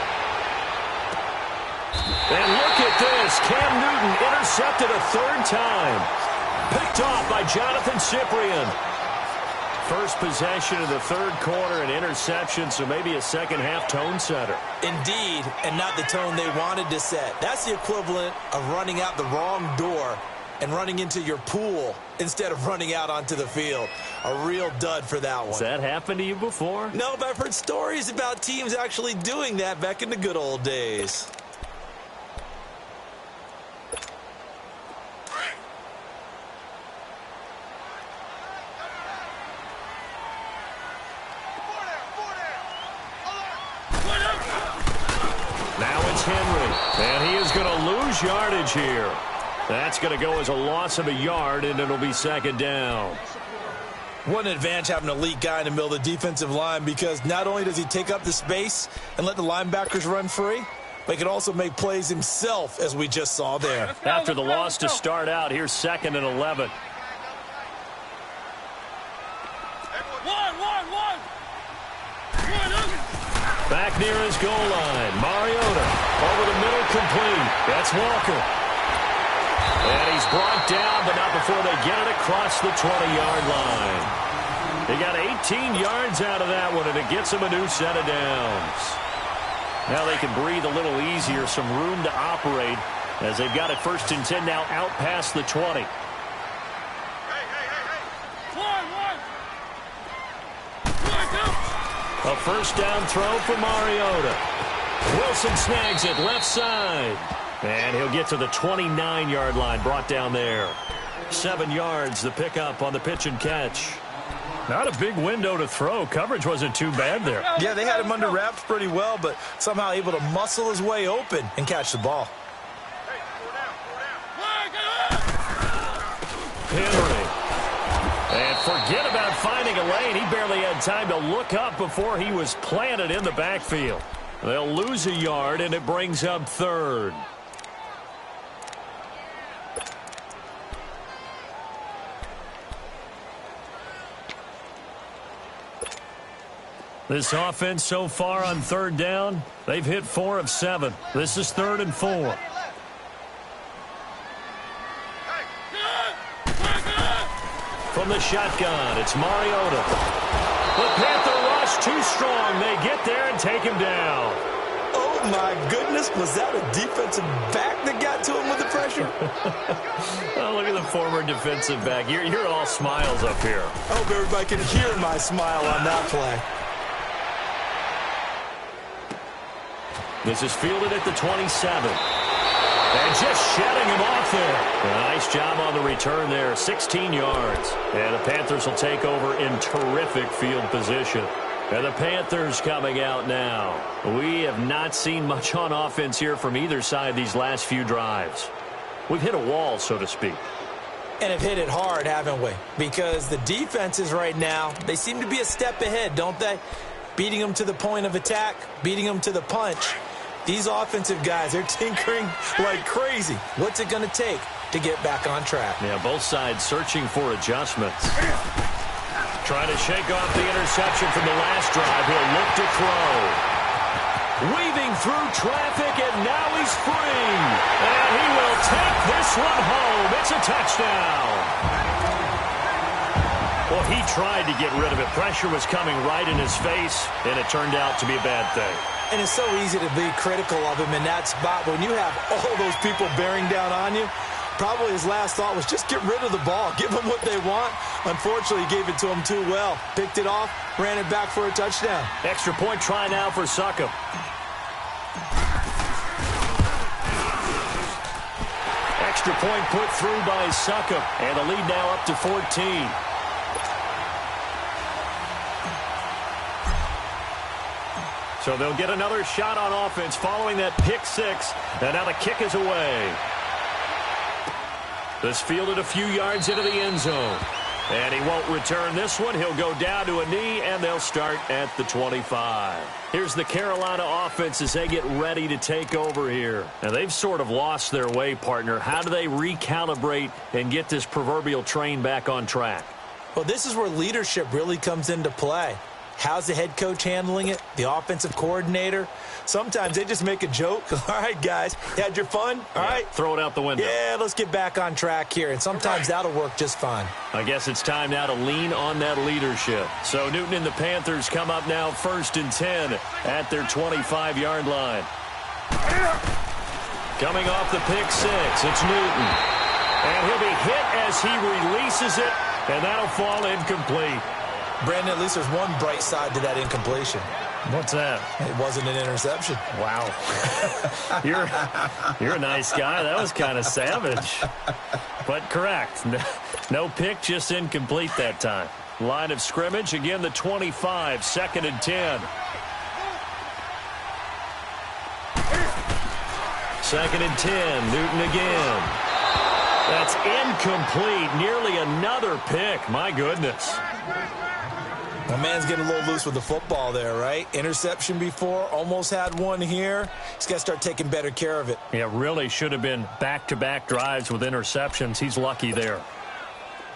And look at this. Cam Newton intercepted a third time. Picked off by Jonathan Cyprien. First possession of the third quarter, an interception, so maybe a second-half tone setter. Indeed, and not the tone they wanted to set. That's the equivalent of running out the wrong door and running into your pool instead of running out onto the field. A real dud for that one. Has that happened to you before? No, but I've heard stories about teams actually doing that back in the good old days. Now it's Henry, and he is going to lose yardage here. That's going to go as a loss of a yard, and it'll be second down. What an advantage having an elite guy in the middle of the defensive line, because not only does he take up the space and let the linebackers run free, but he can also make plays himself, as we just saw there. After the loss to start out, here's 2nd and 11. Back near his goal line. Mariota over the middle, complete. That's Walker. And he's brought down, but not before they get it across the 20-yard line. They got 18 yards out of that one, and it gets them a new set of downs. Now they can breathe a little easier, some room to operate, as they've got it 1st and 10 now out past the 20. A first down throw for Mariota. Wilson snags it left side. And he'll get to the 29-yard line, brought down there. 7 yards, the pickup on the pitch and catch. Not a big window to throw. Coverage wasn't too bad there. Yeah, they had him under wraps pretty well, but somehow able to muscle his way open and catch the ball. Henry. And forget about finding a lane. He barely had time to look up before he was planted in the backfield. They'll lose a yard, and it brings up 3rd. This offense so far on 3rd down, they've hit 4 of 7. This is 3rd and 4. From the shotgun, it's Mariota. The Panther rush too strong. They get there and take him down. Oh, my goodness. Was that a defensive back that got to him with the pressure? Oh, look at the former defensive back. You're all smiles up here. I hope everybody can hear my smile on that play. This is fielded at the 27. And just shedding him off there. A nice job on the return there. 16 yards. And the Panthers will take over in terrific field position. And the Panthers coming out now. We have not seen much on offense here from either side these last few drives. We've hit a wall, so to speak. And have hit it hard, haven't we? Because the defenses right now, they seem to be a step ahead, don't they? Beating them to the point of attack, beating them to the punch. These offensive guys, they're tinkering like crazy. What's it going to take to get back on track? Yeah, both sides searching for adjustments. Trying to shake off the interception from the last drive. He'll look to throw. Weaving through traffic, and now he's free. And he will take this one home. It's a touchdown. Well, he tried to get rid of it. Pressure was coming right in his face, and it turned out to be a bad thing. And it's so easy to be critical of him in that spot. When you have all those people bearing down on you, probably his last thought was just get rid of the ball. Give them what they want. Unfortunately, he gave it to them too well. Picked it off, ran it back for a touchdown. Extra point try now for Succop. Extra point put through by Succop. And the lead now up to 14. So they'll get another shot on offense following that pick six. And now the kick is away. This fielded a few yards into the end zone. And he won't return this one. He'll go down to a knee, and they'll start at the 25. Here's the Carolina offense as they get ready to take over here. And they've sort of lost their way, partner. How do they recalibrate and get this proverbial train back on track? Well, this is where leadership really comes into play. How's the head coach handling it? The offensive coordinator? Sometimes they just make a joke. All right, guys, you had your fun? All right. Throw it out the window. Yeah, let's get back on track here. And sometimes that'll work just fine. I guess it's time now to lean on that leadership. So Newton and the Panthers come up now 1st and 10 at their 25-yard line. Coming off the pick six, it's Newton. And he'll be hit as he releases it, and that'll fall incomplete. Brandon, at least there's one bright side to that incompletion. What's that? It wasn't an interception. Wow. You're a nice guy. That was kind of savage. But correct. No pick, just incomplete that time. Line of scrimmage, again the 25, 2nd and 10. 2nd and 10, Newton again. That's incomplete. Nearly another pick. My goodness. My man's getting a little loose with the football there, right? Interception before, almost had one here. He's got to start taking better care of it. Yeah, really should have been back-to-back drives with interceptions. He's lucky there.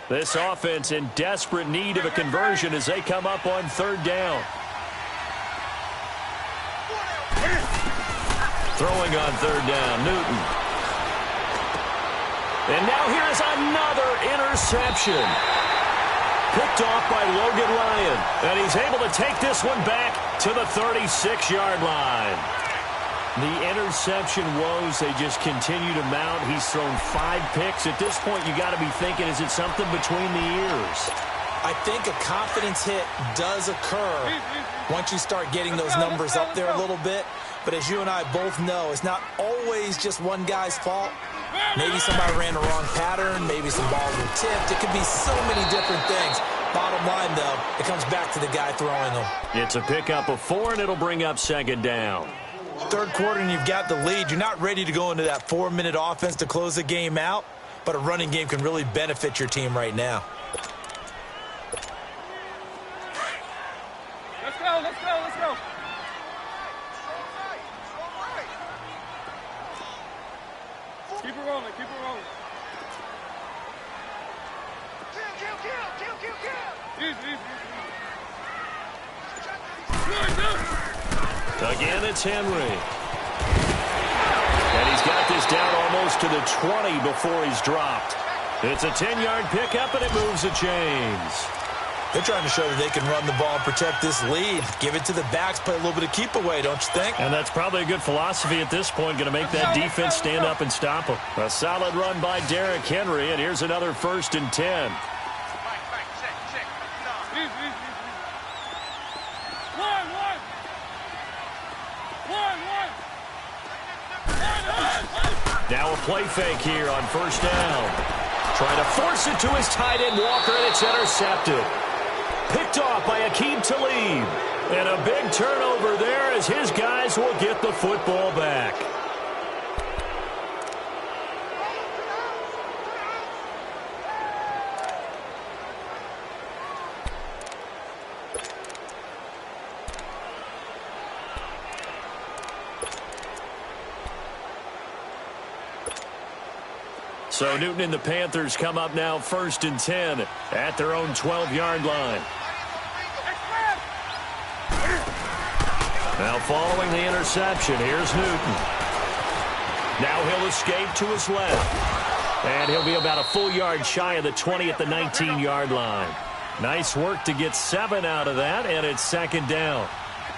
This offense in desperate need of a conversion as they come up on 3rd down. Throwing on 3rd down, Newton. And now here's another interception. Picked off by Logan Ryan. And he's able to take this one back to the 36-yard line. The interception woes, they just continue to mount. He's thrown 5 picks. At this point, you got to be thinking, is it something between the ears? I think a confidence hit does occur once you start getting those numbers up there a little bit. But as you and I both know, it's not always just one guy's fault. Maybe somebody ran the wrong pattern. Maybe some balls were tipped. It could be so many different things. Bottom line, though, it comes back to the guy throwing them. It's a pickup of 4, and it'll bring up 2nd down. 3rd quarter, and you've got the lead. You're not ready to go into that 4-minute offense to close the game out, but a running game can really benefit your team right now. Let's go, let's go, let's go. Keep it rolling, keep it rolling. Kill. Easy. Again, it's Henry. And he's got this down almost to the 20 before he's dropped. It's a 10-yard pickup, and it moves the chains. They're trying to show that they can run the ball and protect this lead. Give it to the backs, play a little bit of keep away, don't you think? And that's probably a good philosophy at this point, going to make that defense stand up and stop them. A solid run by Derrick Henry, and here's another 1st and 10. Now a play fake here on 1st down. Trying to force it to his tight end, Walker, and it's intercepted. Picked off by Aqib Talib. And a big turnover there as his guys will get the football back. So Newton and the Panthers come up now 1st and 10 at their own 12-yard line. Now following the interception, here's Newton. Now he'll escape to his left. And he'll be about a full yard shy of the 20 at the 19-yard line. Nice work to get 7 out of that, and it's 2nd down.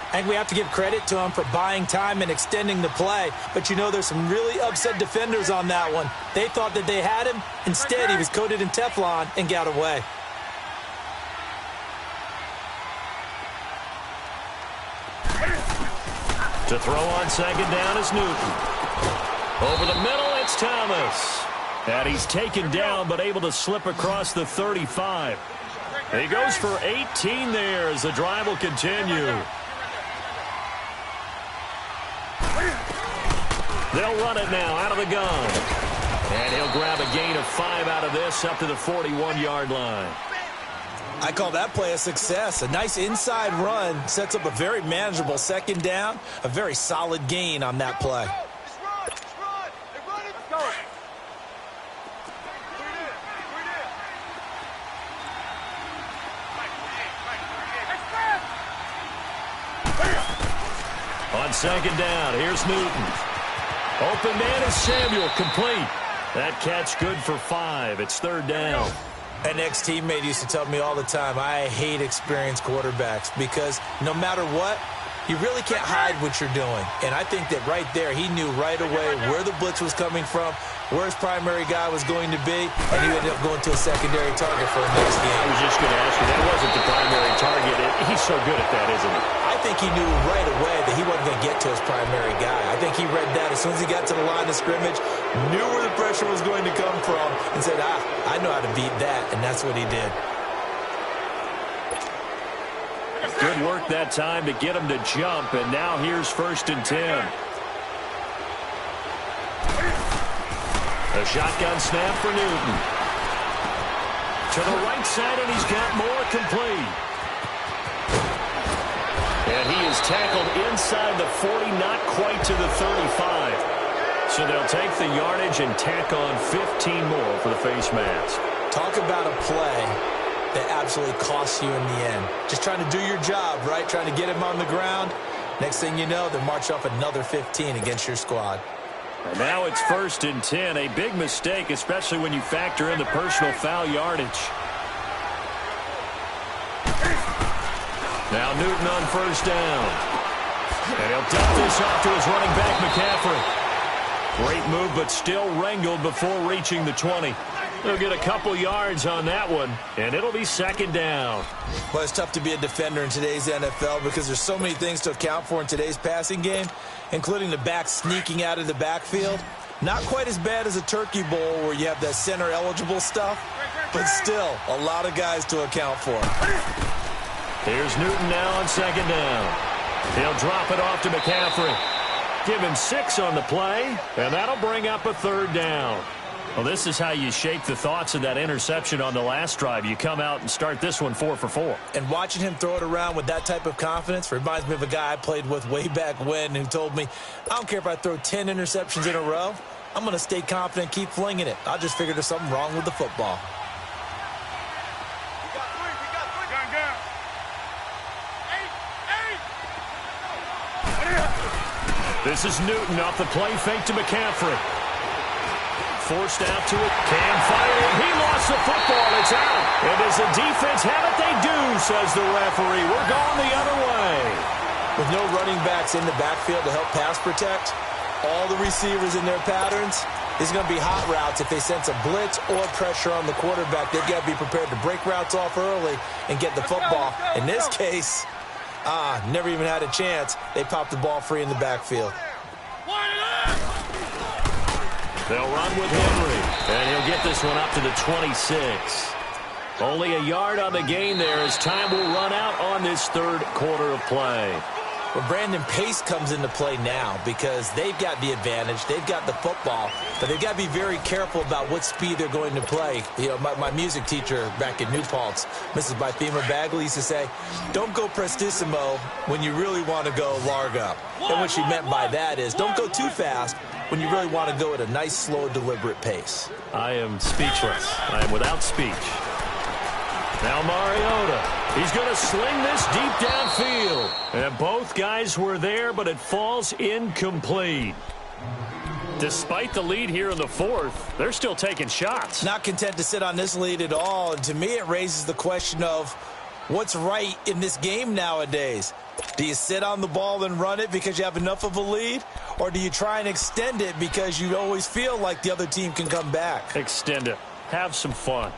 I think we have to give credit to him for buying time and extending the play. But, you know, there's some really upset defenders on that one. They thought that they had him. Instead, he was coated in Teflon and got away. To throw on 2nd down is Newton. Over the middle, it's Thomas. And he's taken down but able to slip across the 35. He goes for 18 there as the drive will continue. They'll run it now out of the gun. And he'll grab a gain of 5 out of this up to the 41-yard line. I call that play a success. A nice inside run sets up a very manageable second down. A very solid gain on that play. On second down, here's Newton. Open man is Samuel, complete. That catch good for 5. It's third down. An ex-teammate used to tell me all the time, I hate experienced quarterbacks because no matter what, you really can't hide what you're doing. And I think that right there, he knew right away where the blitz was coming from, where his primary guy was going to be, and he ended up going to a secondary target for the next game. I was just going to ask you, that wasn't the primary target. He's so good at that, isn't he? I think he knew right away that he wasn't going to get to his primary guy. I think he read that as soon as he got to the line of scrimmage, knew where the pressure was going to come from, and said, I know how to beat that, and that's what he did. Good work that time to get him to jump, and now here's 1st and 10. A shotgun snap for Newton. To the right side, and he's got more, complete. And he is tackled inside the 40, not quite to the 35. So they'll take the yardage and tack on 15 more for the face mask. Talk about a play that absolutely costs you in the end. Just trying to do your job, right? Trying to get him on the ground. Next thing you know, they march off another 15 against your squad. And now it's 1st and 10. A big mistake, especially when you factor in the personal foul yardage. Now Newton on 1st down. And he'll dump this off to his running back, McCaffrey. Great move, but still wrangled before reaching the 20. They'll get a couple yards on that one, and it'll be 2nd down. Well, it's tough to be a defender in today's NFL because there's so many things to account for in today's passing game, including the back sneaking out of the backfield. Not quite as bad as a turkey bowl where you have that center-eligible stuff, but still a lot of guys to account for. Here's Newton now on 2nd down. He'll drop it off to McCaffrey. Give him 6 on the play, and that'll bring up a 3rd down. Well, this is how you shake the thoughts of that interception on the last drive. You come out and start this one 4 for 4. And watching him throw it around with that type of confidence reminds me of a guy I played with way back when who told me, I don't care if I throw 10 interceptions in a row. I'm going to stay confident and keep flinging it. I just figured there's something wrong with the football. This is Newton off the play fake to McCaffrey. Forced out to it. Cam firing. He lost the football. It's out. And does the defense have it? They do, says the referee. We're going the other way. With no running backs in the backfield to help pass protect, all the receivers in their patterns, it's going to be hot routes. If they sense a blitz or pressure on the quarterback, they've got to be prepared to break routes off early and get the football. In this case, never even had a chance. They popped the ball free in the backfield. They'll run with Henry, and he'll get this one up to the 26. Only a yard on the gain there as time will run out on this 3rd quarter of play. Well, Brandon, pace comes into play now because they've got the advantage. They've got the football, but they've got to be very careful about what speed they're going to play. You know, my music teacher back in New Paltz, Mrs. Bythema Bagley, used to say, don't go prestissimo when you really want to go largo. And what she meant by that is don't go too fast when you really want to go at a nice, slow, deliberate pace. I am speechless. I am without speech. Now Mariota. He's going to sling this deep downfield. And both guys were there, but it falls incomplete. Despite the lead here in the 4th, they're still taking shots. Not content to sit on this lead at all. And to me, it raises the question of what's right in this game nowadays. Do you sit on the ball and run it because you have enough of a lead? Or do you try and extend it because you always feel like the other team can come back? Extend it. Have some fun.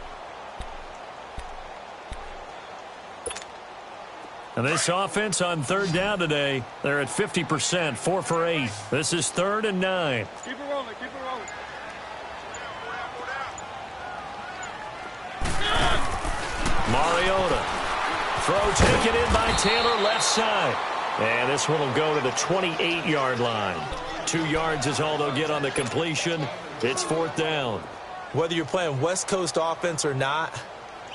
And this offense on 3rd down today, they're at 50%, 4 for 8. This is 3rd and 9. Keep it rolling, keep it rolling. Mariota. Throw taken in by Taylor, left side. And this one will go to the 28-yard line. 2 yards is all they'll get on the completion. It's 4th down. Whether you're playing West Coast offense or not,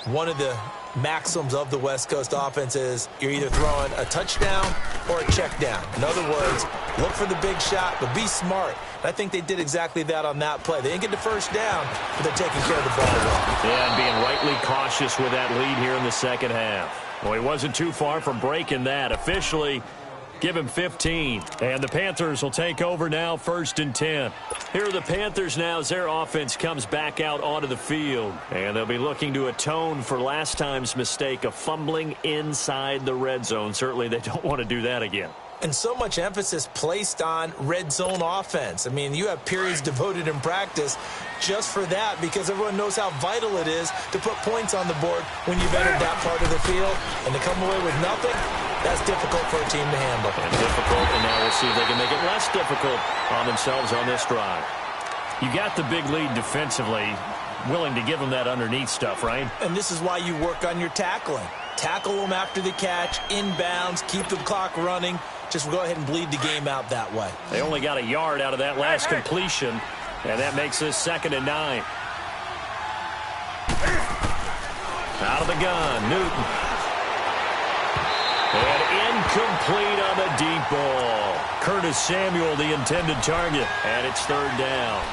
one of the maxims of the West Coast offense is you're either throwing a touchdown or a check down. In other words, look for the big shot, but be smart. And I think they did exactly that on that play. They didn't get the first down, but they're taking care of the ball well. Yeah, and being rightly cautious with that lead here in the second half. Well, he wasn't too far from breaking that. Officially, give him 15. And the Panthers will take over now, 1st and 10. Here are the Panthers now as their offense comes back out onto the field. And they'll be looking to atone for last time's mistake of fumbling inside the red zone. Certainly they don't want to do that again. And so much emphasis placed on red zone offense. I mean, you have periods devoted in practice just for that because everyone knows how vital it is to put points on the board when you've entered that part of the field. And to come away with nothing, that's difficult for a team to handle. And difficult, and now we'll see if they can make it less difficult on themselves on this drive. You got the big lead defensively, willing to give them that underneath stuff, right? And this is why you work on your tackling. Tackle them after the catch, inbounds, keep the clock running. Just go ahead and bleed the game out that way. They only got a yard out of that last completion, and that makes this 2nd and 9. Out of the gun, Newton. And incomplete on the deep ball. Curtis Samuel, the intended target, and it's 3rd down.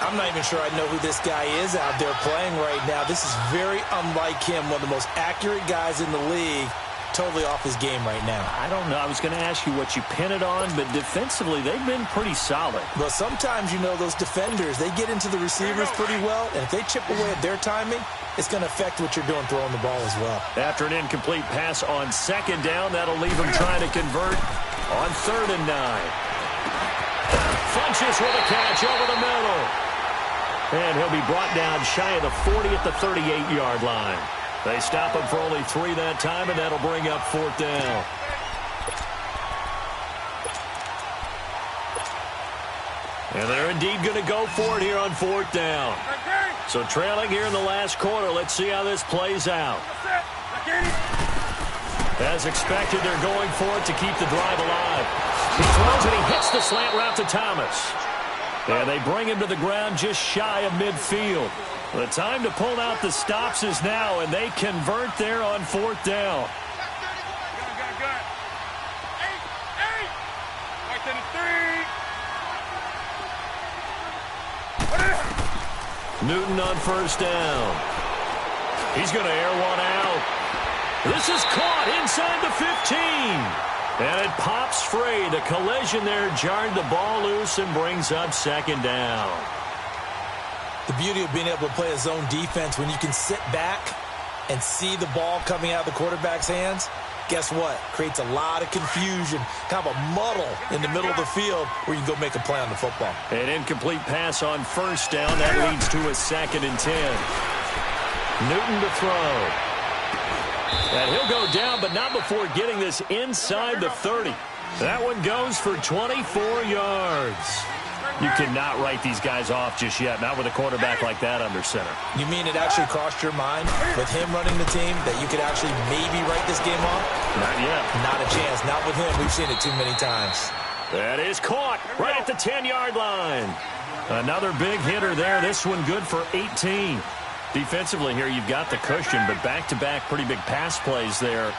I'm not even sure I know who this guy is out there playing right now. This is very unlike him, one of the most accurate guys in the league. Totally off his game right now. I don't know. I was going to ask you what you pin it on, but defensively, they've been pretty solid. Well, sometimes, you know, those defenders, they get into the receivers pretty well, and if they chip away at their timing, it's going to affect what you're doing throwing the ball as well. After an incomplete pass on 2nd down, that'll leave him trying to convert on 3rd and 9. Funches with a catch over the middle. And he'll be brought down shy of the 40 at the 38-yard line. They stop him for only 3 that time, and that'll bring up 4th down. And they're indeed going to go for it here on 4th down. So trailing here in the last quarter. Let's see how this plays out. As expected, they're going for it to keep the drive alive. He throws and he hits the slant route to Thomas. And they bring him to the ground just shy of midfield. The time to pull out the stops is now, and they convert there on 4th down. Newton on 1st down. He's going to air one out. This is caught inside the 15. And it pops free. The collision there jarred the ball loose and brings up 2nd down. The beauty of being able to play a zone defense when you can sit back and see the ball coming out of the quarterback's hands, guess what? Creates a lot of confusion, kind of a muddle in the middle of the field where you can go make a play on the football. An incomplete pass on 1st down. That leads to a 2nd and 10. Newton to throw. And he'll go down, but not before getting this inside the 30. That one goes for 24 yards. You cannot write these guys off just yet, not with a quarterback like that under center. You mean it actually crossed your mind with him running the team that you could actually maybe write this game off? Not yet. Not a chance. Not with him. We've seen it too many times. That is caught right at the 10-yard line. Another big hitter there. This one good for 18. Defensively here, you've got the cushion, but back-to-back pretty big pass plays there.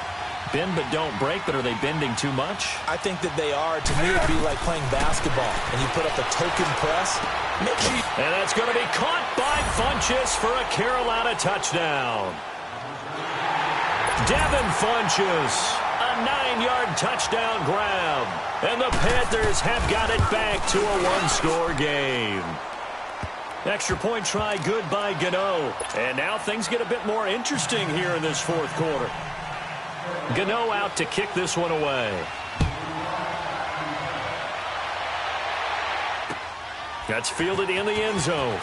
Bend but don't break, but are they bending too much? I think that they are. To me, it'd be like playing basketball, and you put up a token press. Make sure and that's going to be caught by Funches for a Carolina touchdown. Devin Funches, a 9-yard touchdown grab. And the Panthers have got it back to a 1-score game. Extra point try good by Gano. And now things get a bit more interesting here in this 4th quarter. Gano out to kick this one away. That's fielded in the end zone.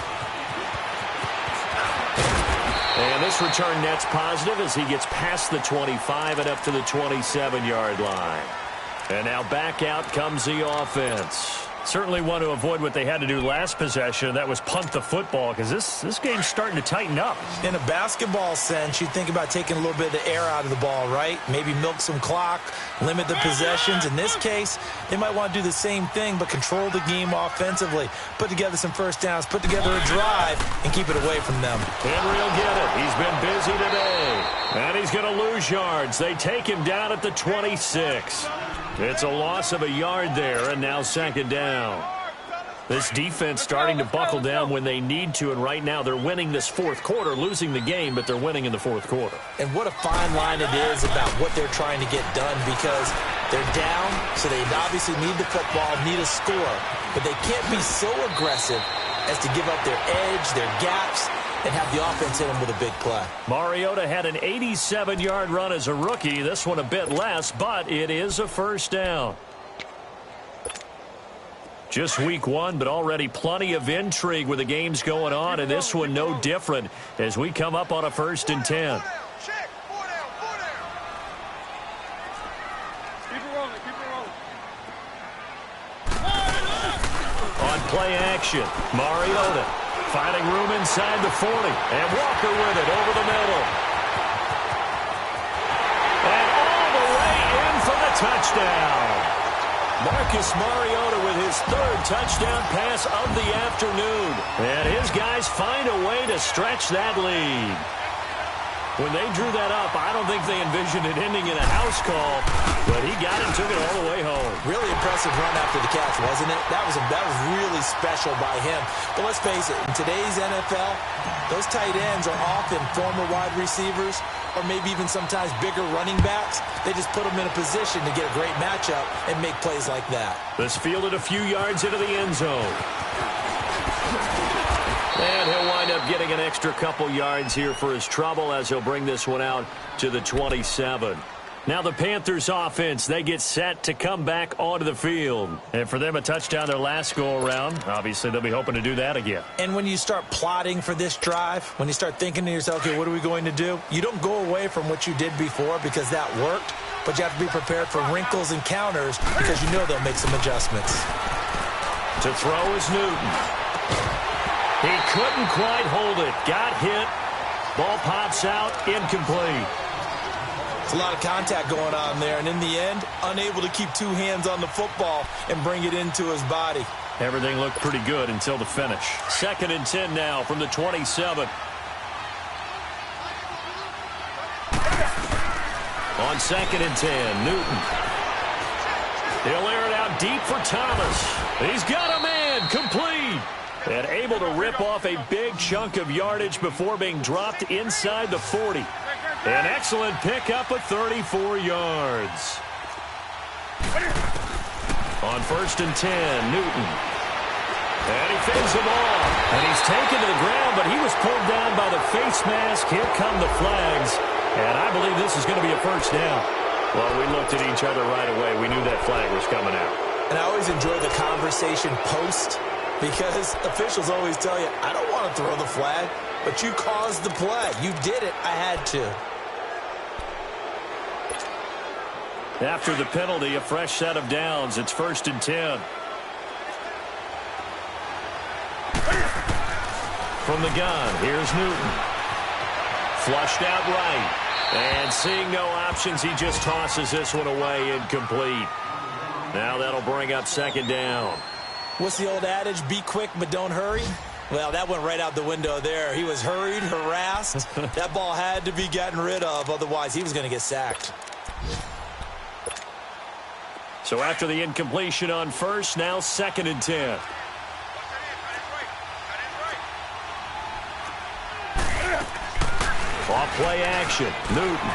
And this return net's positive as he gets past the 25 and up to the 27-yard line. And now back out comes the offense. Certainly want to avoid what they had to do last possession. That was punt the football, because this game's starting to tighten up. In a basketball sense, you think about taking a little bit of the air out of the ball, right? Maybe milk some clock, limit the possessions. In this case, they might want to do the same thing, but control the game offensively. Put together some first downs, put together a drive, and keep it away from them. Henry will get it. He's been busy today. And he's going to lose yards. They take him down at the 26. It's a loss of a yard there, and now second down. This defense starting to buckle down when they need to, and right now they're winning this fourth quarter, losing the game, but they're winning in the fourth quarter. And what a fine line it is about what they're trying to get done, because they're down, so they obviously need the football, need a score, but they can't be so aggressive as to give up their edge, their gaps, and have the offense hit them with a big play. Mariota had an 87-yard run as a rookie. This one a bit less, but it is a first down. Just week one, but already plenty of intrigue with the games going on, and this one no different as we come up on a 1st and 10. On play action, Mariota finding room inside the 40, and Walker with it over the middle. And all the way in for the touchdown. Marcus Mariota with his 3rd touchdown pass of the afternoon. And his guys find a way to stretch that lead. When they drew that up, I don't think they envisioned it ending in a house call, but he got it and took it all the way home. Really impressive run after the catch, wasn't it? That was really special by him. But let's face it, in today's NFL, those tight ends are often former wide receivers or maybe even sometimes bigger running backs. They just put them in a position to get a great matchup and make plays like that. This fielded a few yards into the end zone. And he'll wind up getting an extra couple yards here for his trouble as he'll bring this one out to the 27. Now the Panthers offense, they get set to come back onto the field. And for them, a touchdown their last go-around. Obviously, they'll be hoping to do that again. And when you start plotting for this drive, when you start thinking to yourself, okay, what are we going to do? You don't go away from what you did before because that worked, but you have to be prepared for wrinkles and counters because you know they'll make some adjustments. To throw is Newton. He couldn't quite hold it. Got hit. Ball pops out. Incomplete. It's a lot of contact going on there, and in the end, unable to keep 2 hands on the football and bring it into his body. Everything looked pretty good until the finish. 2nd and 10 now from the 27. On 2nd and 10, Newton. He'll air it out deep for Thomas. He's got a man. Complete. And able to rip off a big chunk of yardage before being dropped inside the 40. An excellent pickup of 34 yards. On 1st and 10, Newton. And he fends him off. And he's taken to the ground, but he was pulled down by the face mask. Here come the flags. And I believe this is going to be a first down. Well, we looked at each other right away. We knew that flag was coming out. And I always enjoy the conversation post, because officials always tell you, I don't want to throw the flag, but you caused the play. You did it. I had to. After the penalty, a fresh set of downs. It's 1st and 10. From the gun, here's Newton. Flushed out right. And seeing no options, he just tosses this one away, incomplete. Now that'll bring up 2nd down. What's the old adage? Be quick, but don't hurry. Well, that went right out the window there. He was hurried, harassed. That ball had to be gotten rid of. Otherwise, he was going to get sacked. So after the incompletion on 1st, now 2nd and 10. Off play action. Newton.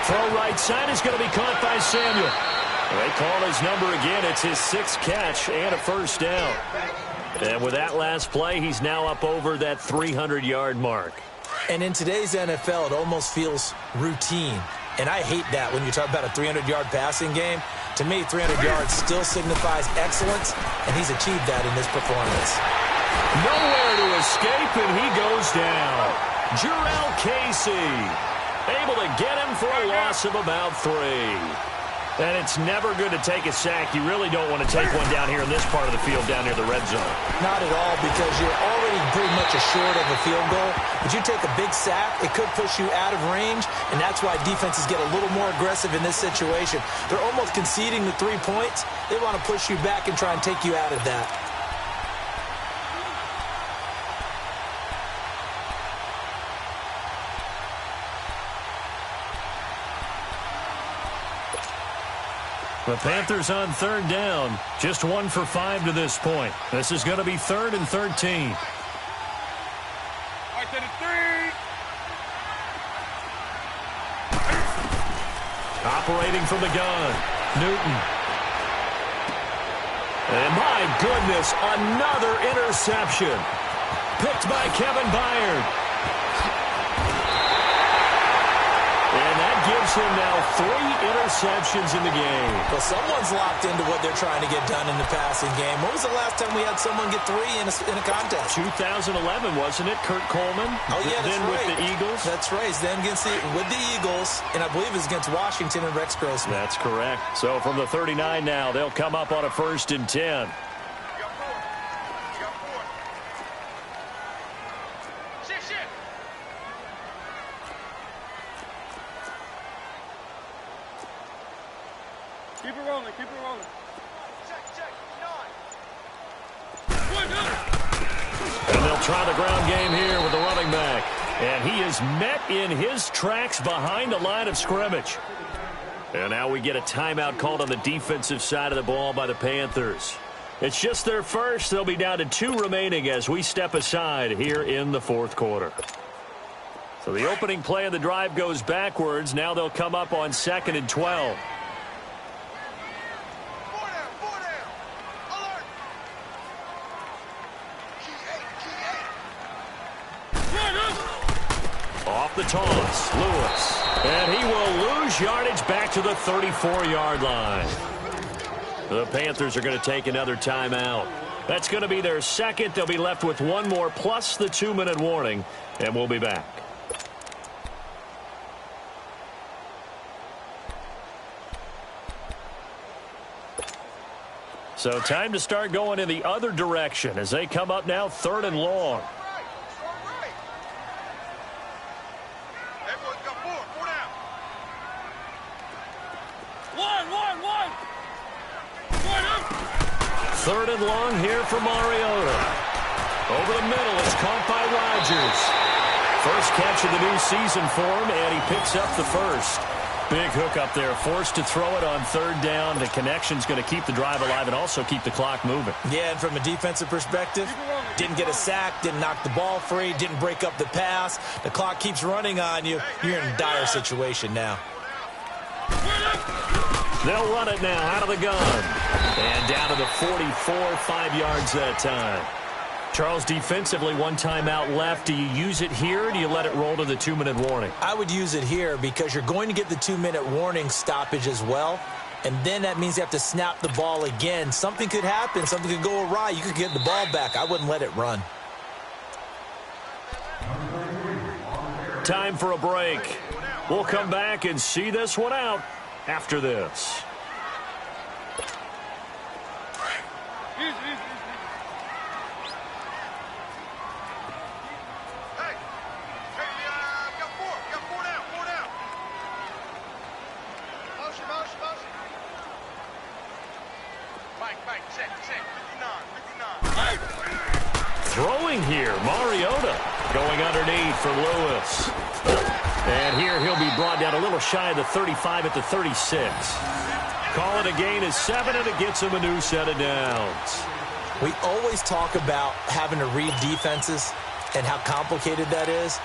Throw right side is going to be caught by Samuel. They call his number again. It's his 6th catch and a first down. And with that last play, he's now up over that 300-yard mark. And in today's NFL, it almost feels routine. And I hate that when you talk about a 300-yard passing game. To me, 300 yards still signifies excellence, and he's achieved that in this performance. Nowhere to escape, and he goes down. Jurrell Casey able to get him for a loss of about 3. And it's never good to take a sack. You really don't want to take one down here in this part of the field, down near the red zone. Not at all, because you're already pretty much assured of a field goal. But you take a big sack, it could push you out of range, and that's why defenses get a little more aggressive in this situation. They're almost conceding the 3 points. They want to push you back and try and take you out of that. The Panthers on 3rd down. Just 1 for 5 to this point. This is going to be 3rd and 13. Operating from the gun, Newton. And my goodness, another interception. Picked by Kevin Byard. And that gives him now 3 interceptions in the game. Well, someone's locked into what they're trying to get done in the passing game. When was the last time we had someone get 3 in a contest? 2011, wasn't it? Kurt Coleman. Oh, yeah, that's then right. With the Eagles. That's right. Then with the Eagles, and I believe it's against Washington and Rex Grossman. That's correct. So from the 39 now, they'll come up on a 1st and 10. Keep it rolling, keep it rolling. Check, 9. And they'll try the ground game here with the running back. And he is met in his tracks behind the line of scrimmage. And now we get a timeout called on the defensive side of the ball by the Panthers. It's just their first. They'll be down to 2 remaining as we step aside here in the 4th quarter. So the opening play of the drive goes backwards. Now they'll come up on 2nd and 12. Off the toss, Lewis. And he will lose yardage back to the 34-yard line. The Panthers are going to take another timeout. That's going to be their second. They'll be left with 1 more plus the 2-minute warning, and we'll be back. So time to start going in the other direction as they come up now 3rd and long. Third and long here for Mariota. Over the middle, it's caught by Rodgers. First catch of the new season for him, and he picks up the first. Big hook up there, forced to throw it on 3rd down. The connection's going to keep the drive alive and also keep the clock moving. Yeah, and from a defensive perspective, didn't get a sack, didn't knock the ball free, didn't break up the pass. The clock keeps running on you. You're in a dire situation now. They'll run it now out of the gun. And down to the 44, 5 yards that time. Charles, defensively, 1 timeout left. Do you use it here or do you let it roll to the 2-minute warning? I would use it here because you're going to get the 2-minute warning stoppage as well. And then that means you have to snap the ball again. Something could happen. Something could go awry. You could get the ball back. I wouldn't let it run. Time for a break. We'll come back and see this one out after this. Throwing here, Mariota going underneath for Lewis. And here he'll be brought down a little shy of the 35 at the 36. Call it a gain of 7, and it gets him a new set of downs. We always talk about having to read defenses and how complicated that is.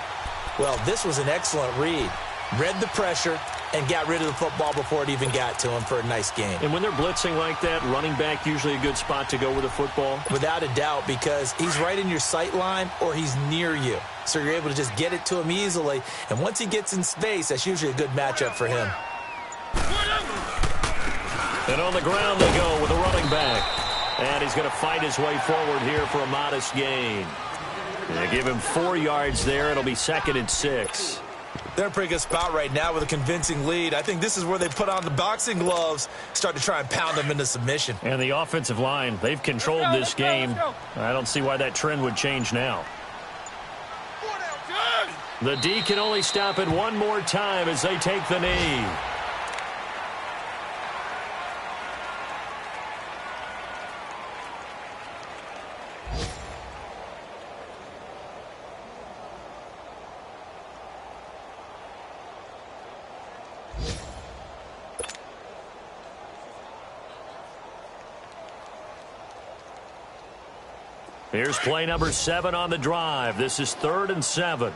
Well, this was an excellent read. Read the pressure and got rid of the football before it even got to him for a nice game. And when they're blitzing like that, running back usually a good spot to go with the football? Without a doubt, because he's right in your sight line or he's near you. So you're able to just get it to him easily. And once he gets in space, that's usually a good matchup for him. And on the ground they go with a running back. And he's going to fight his way forward here for a modest gain. They give him 4 yards there. It'll be 2nd and 6. They're in a pretty good spot right now with a convincing lead. I think this is where they put on the boxing gloves, start to try and pound them into submission. And the offensive line, they've controlled this game. I don't see why that trend would change now. The D can only stop it one more time as they take the knee. Here's play number 7 on the drive. This is 3rd and 7.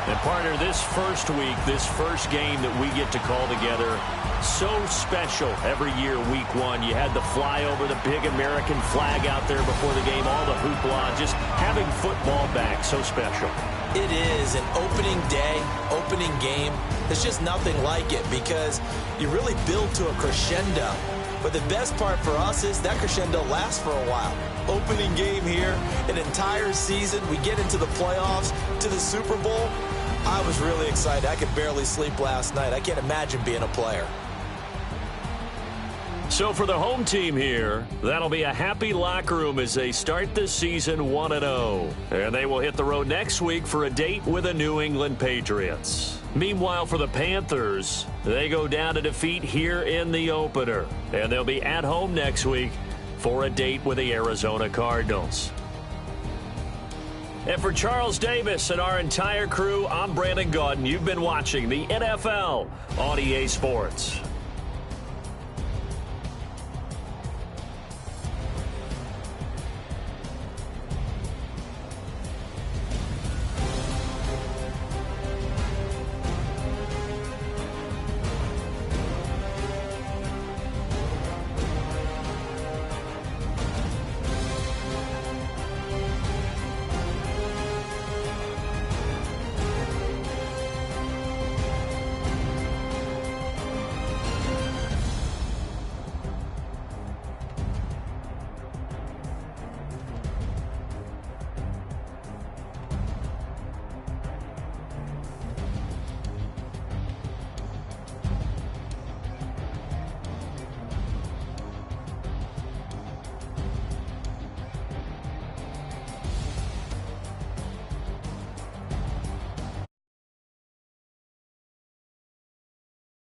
And partner, this first week, this first game that we get to call together, so special every year, week 1. You had the flyover, the big American flag out there before the game, all the hoopla, just having football back, so special. It is an opening day, opening game. There's just nothing like it because you really build to a crescendo. But the best part for us is that crescendo lasts for a while. Opening game here, an entire season. We get into the playoffs, to the Super Bowl. I was really excited. I could barely sleep last night. I can't imagine being a player. So for the home team here, that'll be a happy locker room as they start this season 1-0. And they will hit the road next week for a date with the New England Patriots. Meanwhile, for the Panthers, they go down to defeat here in the opener. And they'll be at home next week for a date with the Arizona Cardinals. And for Charles Davis and our entire crew, I'm Brandon Gaudin. You've been watching the NFL on EA Sports.